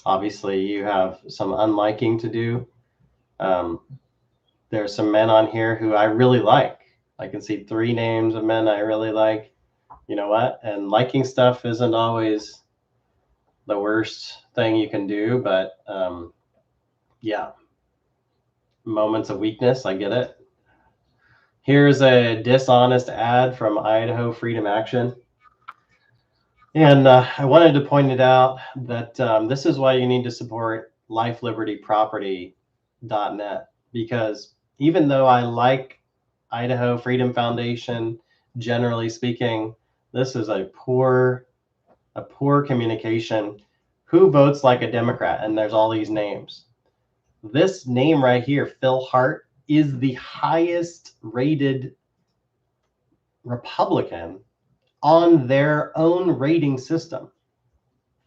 obviously you have some unliking to do. There's some men on here who I really like. I can see 3 names of men I really like. You know what? And liking stuff isn't always the worst thing you can do, but yeah, moments of weakness, I get it. Here's a dishonest ad from Idaho Freedom Action. And I wanted to point it out that this is why you need to support Life Liberty Property.net, because even though I like Idaho Freedom Foundation, generally speaking, this is a poor communication. Who votes like a Democrat? And there's all these names. This name right here, Phil Hart, is the highest rated Republican on their own rating system.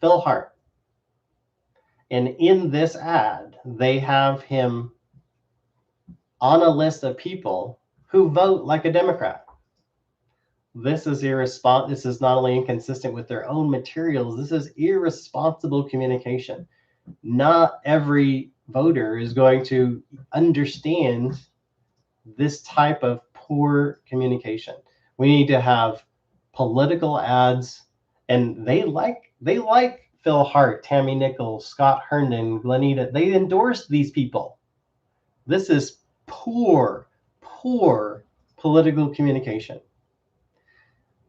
Phil Hart. And in this ad, they have him on a list of people who vote like a Democrat. This is irresponsible. This is not only inconsistent with their own materials, this is irresponsible communication. Not every voter is going to understand this type of poor communication. We need to have political ads, and they like Phil Hart, Tammy Nichols, Scott Herndon, Glenita. They endorse these people. This is poor political communication.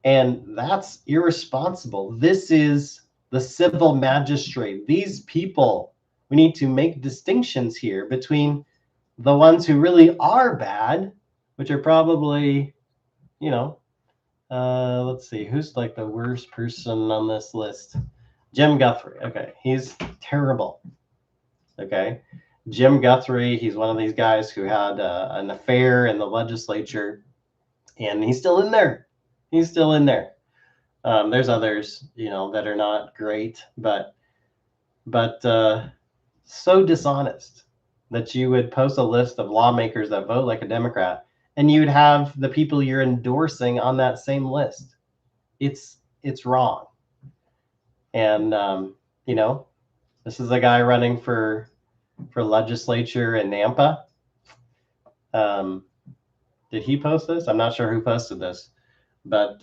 And that's irresponsible. This is the civil magistrate. These people, we need to make distinctions here between the ones who really are bad, which are probably, you know, let's see, who's like the worst person on this list? Jim Guthrie. Okay, he's terrible. Okay, Jim Guthrie, he's one of these guys who had an affair in the legislature, and he's still in there. He's still in there. There's others, you know, that are not great, but so dishonest that you would post a list of lawmakers that vote like a Democrat, and you'd have the people you're endorsing on that same list. It's wrong. And you know, this is a guy running for legislature in Nampa. Did he post this? I'm not sure who posted this. But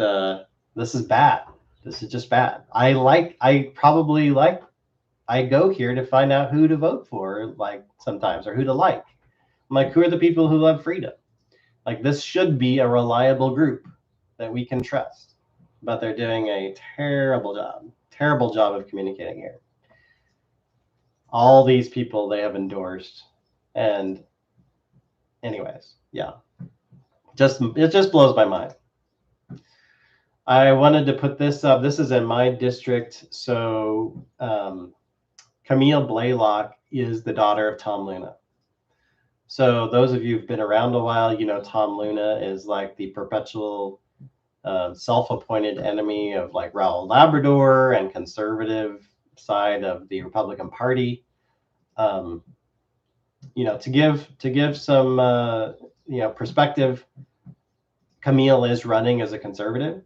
this is bad. This is just bad. I go here to find out who to vote for, like sometimes, or who to like. I'm like, who are the people who love freedom? Like, this should be a reliable group that we can trust. But they're doing a terrible job of communicating here. All these people they have endorsed. And anyways, yeah. It just blows my mind. I wanted to put this up. This is in my district. So Camille Blaylock is the daughter of Tom Luna. So those of you who've been around a while, you know Tom Luna is like the perpetual self-appointed enemy of like Raul Labrador and conservative side of the Republican Party. You know, to give some you know, perspective, Camille is running as a conservative.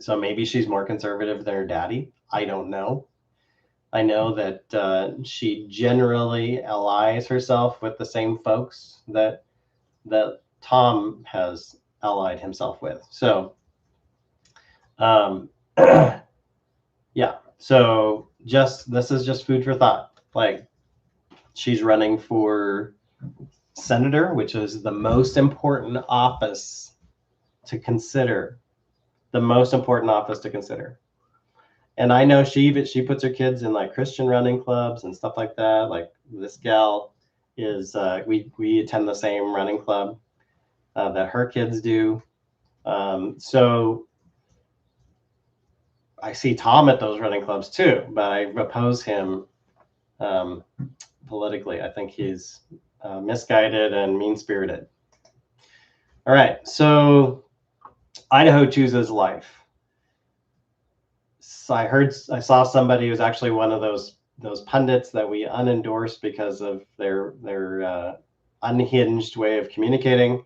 So maybe she's more conservative than her daddy. I don't know. I know that she generally allies herself with the same folks that Tom has allied himself with. So, yeah. So this is just food for thought. Like, she's running for senator, which is the most important office to consider. The most important office to consider. And I know she puts her kids in like Christian running clubs and stuff like that. Like, this gal is we attend the same running club that her kids do. So I see Tom at those running clubs too, but I oppose him politically. I think he's misguided and mean-spirited. All right, so Idaho chooses life. So I saw somebody who's actually one of those pundits that we unendorsed because of their unhinged way of communicating.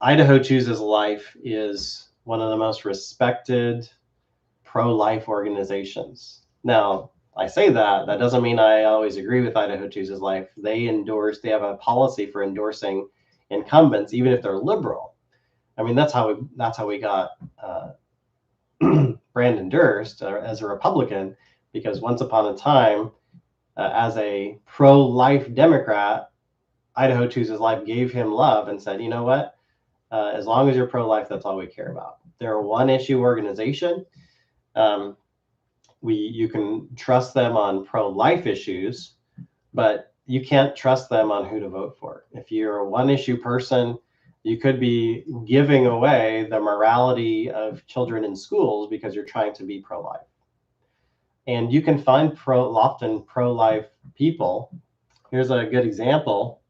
Idaho Chooses Life is one of the most respected pro-life organizations. Now, I say that doesn't mean I always agree with Idaho Chooses Life. They have a policy for endorsing incumbents, even if they're liberal. I mean, that's how we got Brandon Durst as a Republican, because once upon a time, as a pro-life Democrat, Idaho Chooses Life gave him love and said, you know what? As long as you're pro-life, that's all we care about. They're a one-issue organization. You can trust them on pro-life issues, but you can't trust them on who to vote for. If you're a one-issue person, you could be giving away the morality of children in schools because you're trying to be pro-life. And you can find often pro-life people. Here's a good example.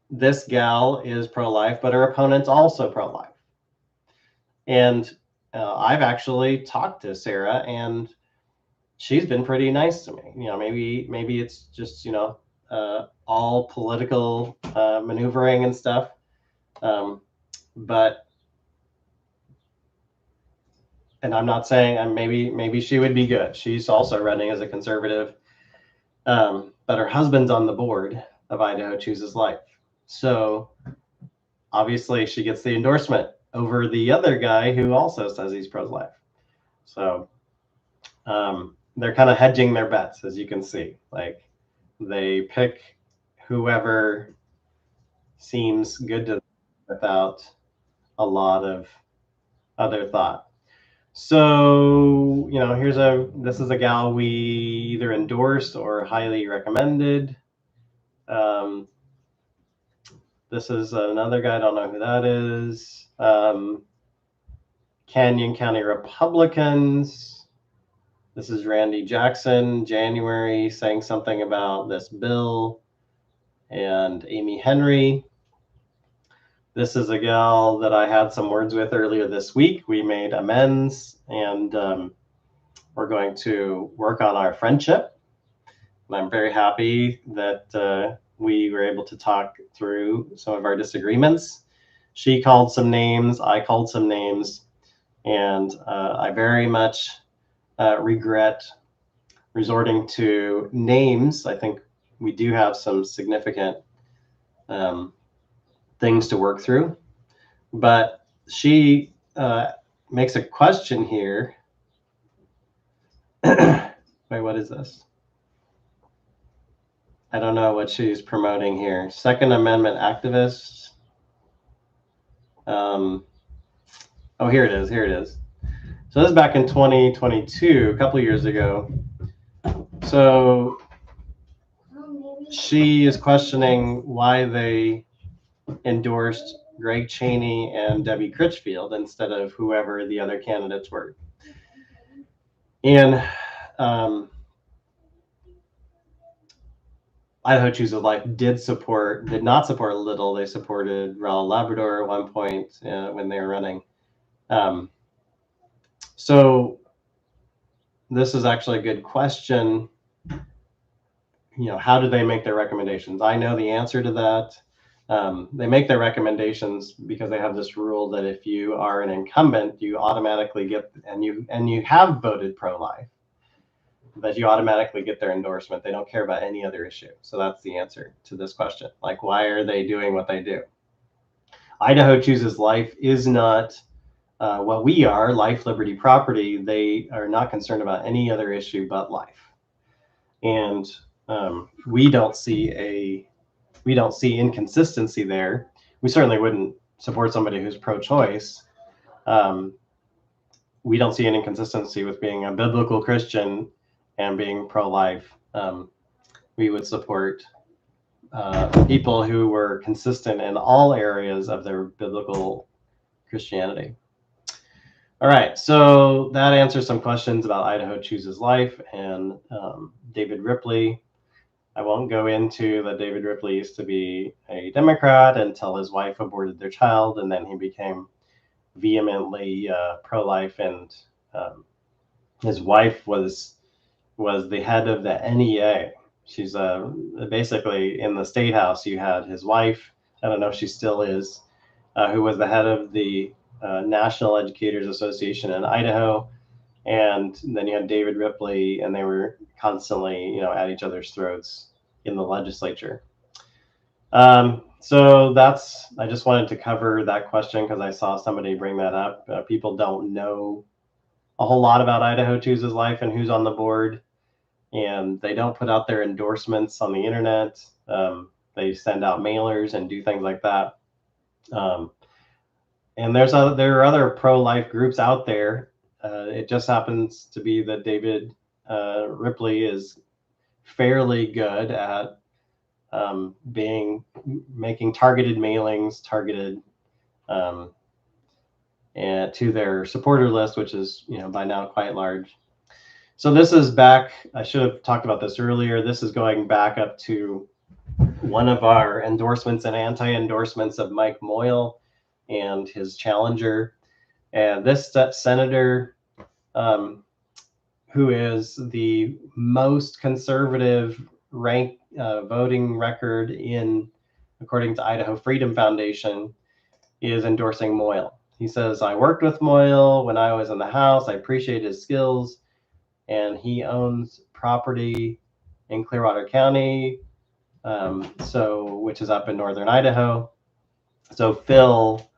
This gal is pro-life, but her opponent's also pro-life. And I've actually talked to Sarah, and she's been pretty nice to me. You know, maybe it's just, you know, all political maneuvering and stuff. But, and I'm not saying maybe she would be good. She's also running as a conservative, but her husband's on the board of Idaho Chooses Life. So obviously she gets the endorsement over the other guy who also says he's pro-life. So they're kind of hedging their bets, as you can see. Like, they pick whoever seems good to them without a lot of other thought. So, you know, this is a gal we either endorsed or highly recommended. This is another guy, I don't know who that is. Canyon County Republicans. This is Randy Jackson, January, saying something about this bill. And Amy Henry. This is a gal that I had some words with earlier this week. We made amends, and we're going to work on our friendship. And I'm very happy that we were able to talk through some of our disagreements. She called some names, I called some names, and I very much regret resorting to names. I think we do have some significant things to work through, but she makes a question here. Wait, what is this? I don't know what she's promoting here. Second Amendment activists. Oh, here it is. Here it is. So this is back in 2022, a couple of years ago. So she is questioning why they endorsed Greg Cheney and Debbie Critchfield instead of whoever the other candidates were. And Idaho Chooses Life did not support Little. They supported Raul Labrador at one point when they were running. So this is actually a good question. You know, how do they make their recommendations? I know the answer to that. They make their recommendations because they have this rule that if you are an incumbent, you automatically get, and you have voted pro-life, that you automatically get their endorsement. They don't care about any other issue. So that's the answer to this question. Like, why are they doing what they do? Idaho Chooses Life is not what we are, Life Liberty Property. They are not concerned about any other issue but life. And we don't see inconsistency there. We certainly wouldn't support somebody who's pro-choice. We don't see an inconsistency with being a biblical Christian and being pro-life. We would support people who were consistent in all areas of their biblical Christianity. All right, so that answers some questions about Idaho Chooses Life and David Ripley. I won't go into that. David Ripley used to be a Democrat until his wife aborted their child, and then he became vehemently pro-life, and his wife was the head of the NEA. She's basically in the state house. You had his wife, I don't know if she still is, who was the head of the National Educators Association in Idaho, and then you had David Ripley, and they were constantly, at each other's throats in the legislature. So I just wanted to cover that question because I saw somebody bring that up. People don't know a whole lot about Idaho Chooses Life and who's on the board, and they don't put out their endorsements on the internet. They send out mailers and do things like that. And there are other pro-life groups out there. It just happens to be that David Ripley is fairly good at making targeted mailings, and to their supporter list, which is by now quite large. So this is back. I should have talked about this earlier. This is going back up to one of our endorsements and anti-endorsements of Mike Moyle and his challenger. And this senator, who is the most conservative voting record according to Idaho Freedom Foundation, is endorsing Moyle. He says, "I worked with Moyle when I was in the House. I appreciate his skills, and he owns property in Clearwater County, which is up in northern Idaho." So Phil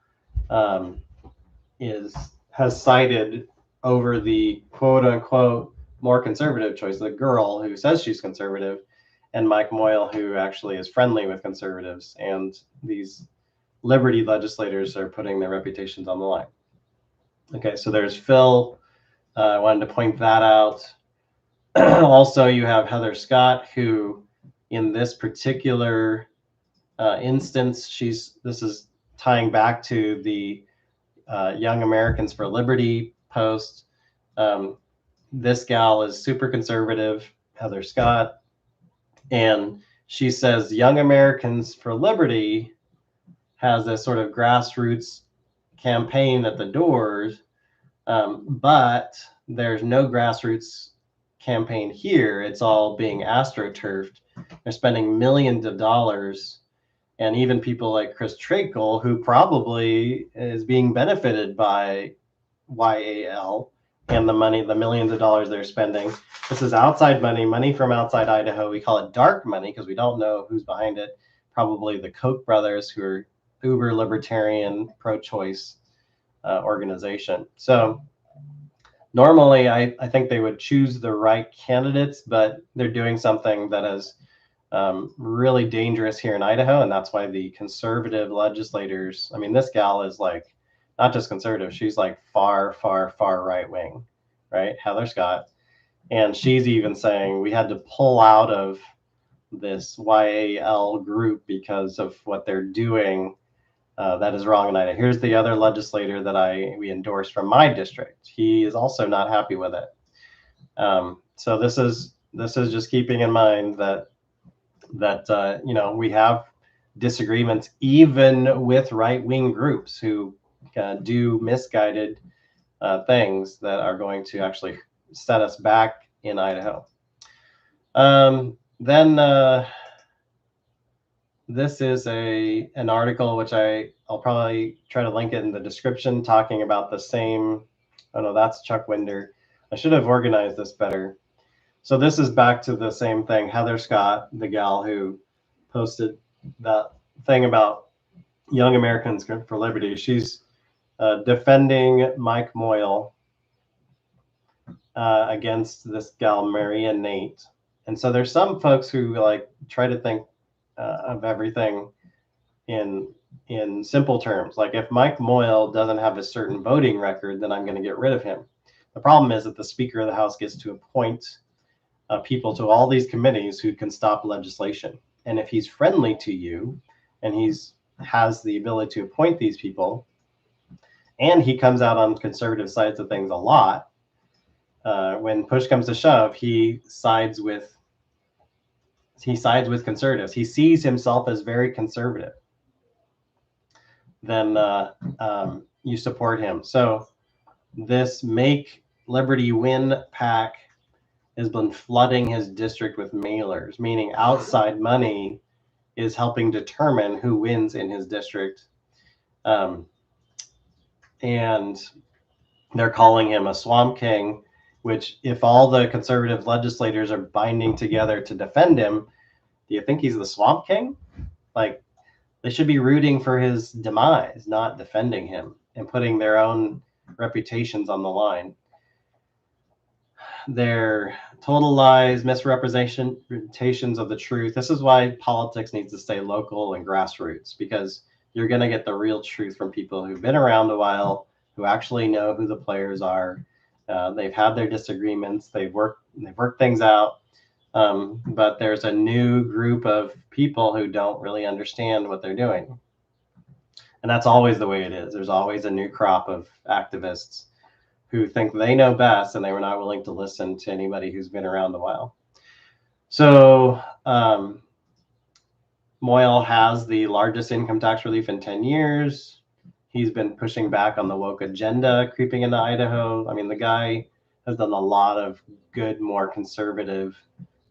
has sided over the quote unquote more conservative choice, the girl who says she's conservative, and Mike Moyle, who actually is friendly with conservatives. And these liberty legislators are putting their reputations on the line. Okay, so there's Phil. I wanted to point that out. Also, you have Heather Scott, who in this particular instance, this is tying back to the Young Americans for Liberty post. This gal is super conservative, Heather Scott, and she says Young Americans for Liberty has a sort of grassroots campaign at the doors, but there's no grassroots campaign here. It's all being astroturfed. They're spending millions of dollars, and even people like Chris Treacle, who probably is being benefited by YAL and the millions of dollars they're spending. This is outside money from outside Idaho. We call it dark money because we don't know who's behind it. Probably the Koch brothers, who are uber libertarian, pro-choice organization. So normally I think they would choose the right candidates, but they're doing something that has really dangerous here in Idaho. And that's why the conservative legislators, I mean, this gal is like, not just conservative, she's like far, far, far right wing, right? Heather Scott. And she's even saying we had to pull out of this YAL group because of what they're doing. That is wrong in Idaho. Here's the other legislator that we endorsed from my district. He is also not happy with it. So this is just keeping in mind that you know, we have disagreements even with right-wing groups who do misguided things that are going to actually set us back in Idaho. Then this is an article which I'll probably try to link it in the description, talking about the same. Oh no, that's Chuck Winder. I should have organized this better. So this is back to the same thing. Heather Scott, the gal who posted that thing about Young Americans for Liberty, she's defending Mike Moyle against this gal Maria Nate. And so there's some folks who like try to think of everything in simple terms. Like if Mike Moyle doesn't have a certain voting record, then I'm going to get rid of him. The problem is that the Speaker of the House gets to appoint people to all these committees who can stop legislation. And if he's friendly to you and has the ability to appoint these people, and he comes out on conservative sides of things a lot, when push comes to shove, he sides with conservatives. He sees himself as very conservative. Then you support him. So this Make Liberty Win PAC has been flooding his district with mailers, meaning outside money is helping determine who wins in his district. And they're calling him a swamp king, which if all the conservative legislators are binding together to defend him, do you think he's the swamp king? Like, they should be rooting for his demise, not defending him and putting their own reputations on the line. They're total lies, misrepresentations of the truth. This is why politics needs to stay local and grassroots, because you're going to get the real truth from people who've been around a while, who actually know who the players are. They've had their disagreements. They've worked things out. But there's a new group of people who don't really understand what they're doing. And that's always the way it is. There's always a new crop of activists who think they know best, and they were not willing to listen to anybody who's been around a while. So Moyle has the largest income tax relief in 10 years. He's been pushing back on the woke agenda creeping into Idaho. I mean, the guy has done a lot of good, more conservative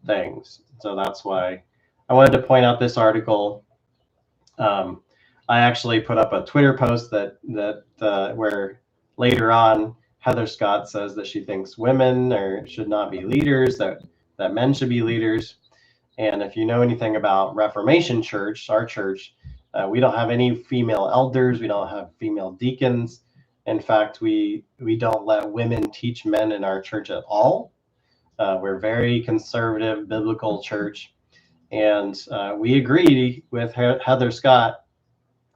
things. So that's why I wanted to point out this article. I actually put up a Twitter post that where later on Heather Scott says that she thinks women should not be leaders, that men should be leaders. And if you know anything about Reformation Church, our church, we don't have any female elders. We don't have female deacons. In fact, we don't let women teach men in our church at all. We're very conservative, biblical church. And we agree with Heather Scott,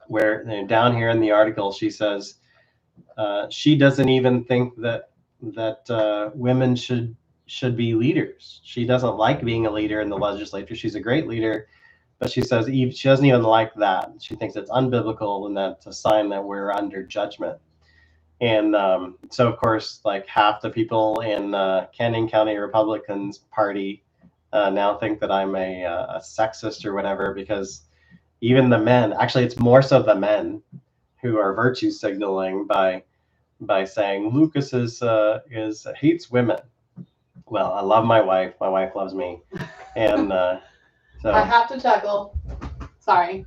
where down here in the article, she says she doesn't even think that women should be leaders. She doesn't like being a leader in the legislature. She's a great leader, but she says she doesn't even like that. She thinks it's unbiblical, and that's a sign that we're under judgment. And so, of course, like half the people in Canyon County Republicans Party now think that I'm a sexist or whatever, because even the men, actually, it's more so the men who are virtue signaling by saying Lucas hates women. Well, I love my wife. My wife loves me, and so I have to chuckle. Sorry,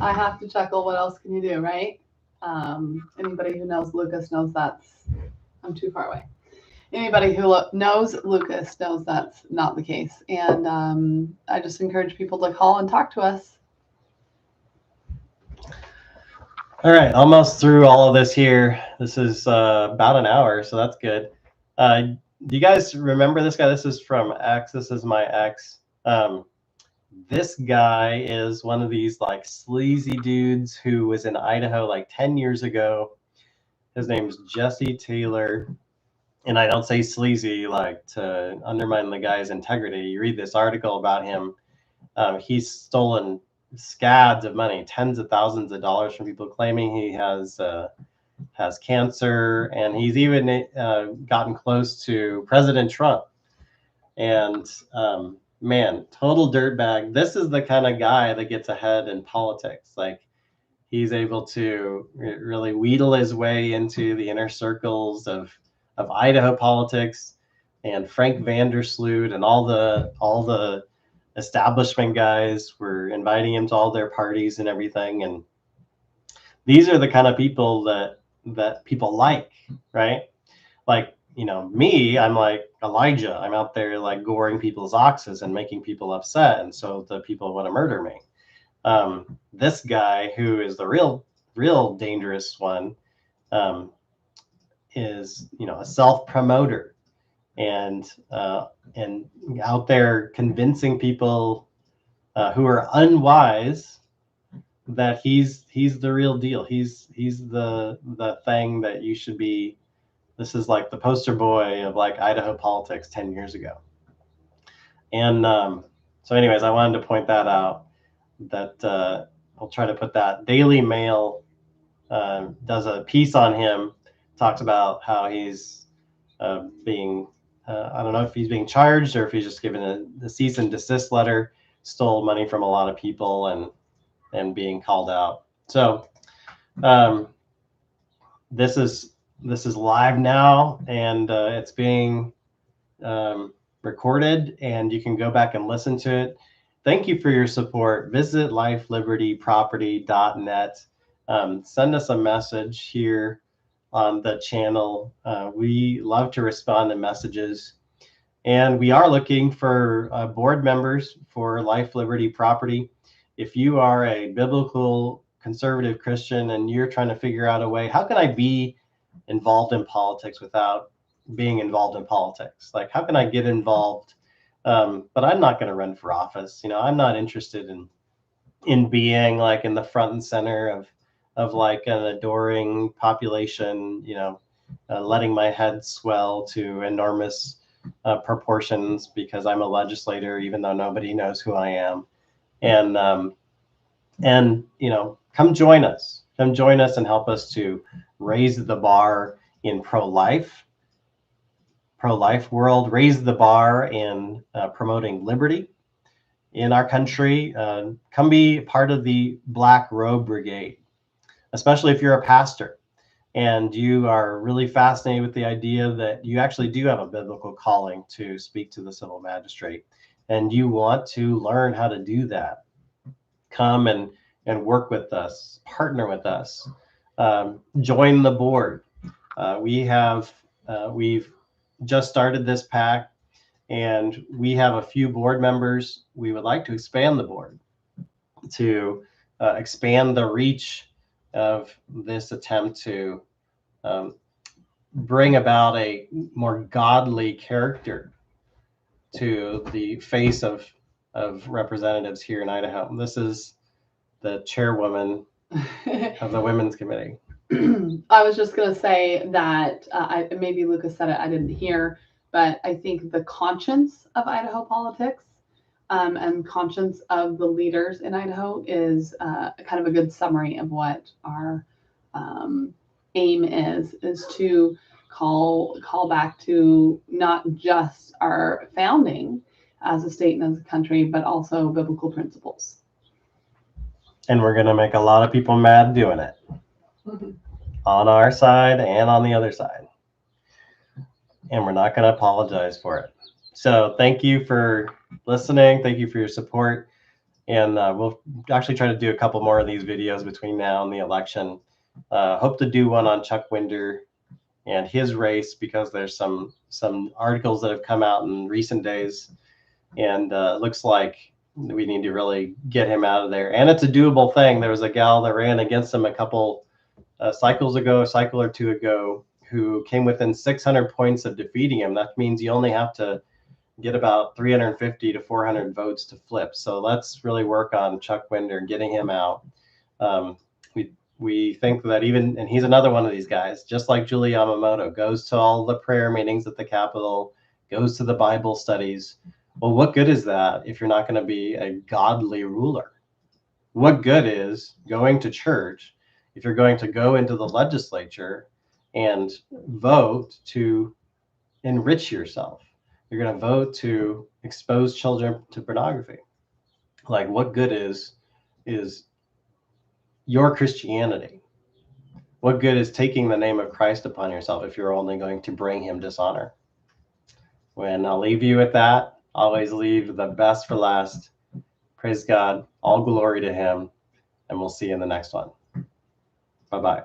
I have to chuckle. What else can you do, right? Anybody who knows Lucas knows I'm too far away. Anybody who knows Lucas knows that's not the case. And I just encourage people to call and talk to us. All right, almost through all of this here. This is about an hour, so that's good. Do you guys remember this guy? This is from X. This is my ex. This guy is one of these like sleazy dudes who was in Idaho like 10 years ago. His name's Jesse Taylor. And I don't say sleazy like to undermine the guy's integrity. You read this article about him. He's stolen scads of money, tens of thousands of dollars from people claiming he has cancer, and he's even gotten close to President Trump. And man, total dirtbag. This is the kind of guy that gets ahead in politics. Like, he's able to really wheedle his way into the inner circles of Idaho politics, and Frank Vandersloot and all the establishment guys were inviting him to all their parties and everything. And these are the kind of people that people like, right? Like, you know, me, I'm like Elijah. I'm out there like goring people's oxes and making people upset, and so the people want to murder me. This guy, who is the real dangerous one, is, you know, a self-promoter and out there convincing people who are unwise that he's the real deal. He's the thing that you should be. This is like the poster boy of like Idaho politics 10 years ago. And so anyways, I wanted to point that out, that I'll try to put that. Daily Mail does a piece on him, talks about how he's being, I don't know if he's being charged or if he's just given a cease and desist letter, stole money from a lot of people and being called out. So this is live now, and it's being recorded, and you can go back and listen to it. Thank you for your support. Visit lifelibertyproperty.net. Send us a message here on the channel. We love to respond to messages, and we are looking for board members for Life Liberty Property. If you are a biblical conservative Christian and you're trying to figure out a way, how can I be involved in politics without being involved in politics? Like, how can I get involved? But I'm not going to run for office. You know, I'm not interested in being like in the front and center of like an adoring population, you know, letting my head swell to enormous proportions because I'm a legislator, even though nobody knows who I am. And you know, come join us and help us to raise the bar in pro-life world, raise the bar in promoting liberty in our country. Come be part of the Black Robe Brigade, especially if you're a pastor and you are really fascinated with the idea that you actually do have a biblical calling to speak to the civil magistrate, and you want to learn how to do that. Come and work with us, partner with us, join the board. We've just started this PAC, and we have a few board members. We would like to expand the board to expand the reach of this attempt to bring about a more godly character to the face of representatives here in Idaho. This is the chairwoman of the Women's Committee. I was just going to say that maybe Lucas said it, I didn't hear, but I think the conscience of Idaho politics and conscience of the leaders in Idaho is kind of a good summary of what our aim is to call back to not just our founding as a state and as a country, but also biblical principles. And we're going to make a lot of people mad doing it. On our side and on the other side. And we're not going to apologize for it. So thank you for listening. Thank you for your support. And we'll actually try to do a couple more of these videos between now and the election. Hope to do one on Chuck Winder and his race, because there's some articles that have come out in recent days. And it looks like we need to really get him out of there. And it's a doable thing. There was a gal that ran against him a cycle or two ago, who came within 600 points of defeating him. That means you only have to get about 350 to 400 votes to flip. So let's really work on Chuck Winder, getting him out. We think that even, and he's another one of these guys, just like Julie Yamamoto, goes to all the prayer meetings at the Capitol, goes to the Bible studies. Well, what good is that if you're not going to be a godly ruler? What good is going to church if you're going to go into the legislature and vote to enrich yourself? You're going to vote to expose children to pornography. Like, what good is your Christianity? What good is taking the name of Christ upon yourself if you're only going to bring him dishonor? When I'll leave you with that, always leave the best for last. Praise God, all glory to him, and we'll see you in the next one. Bye-bye.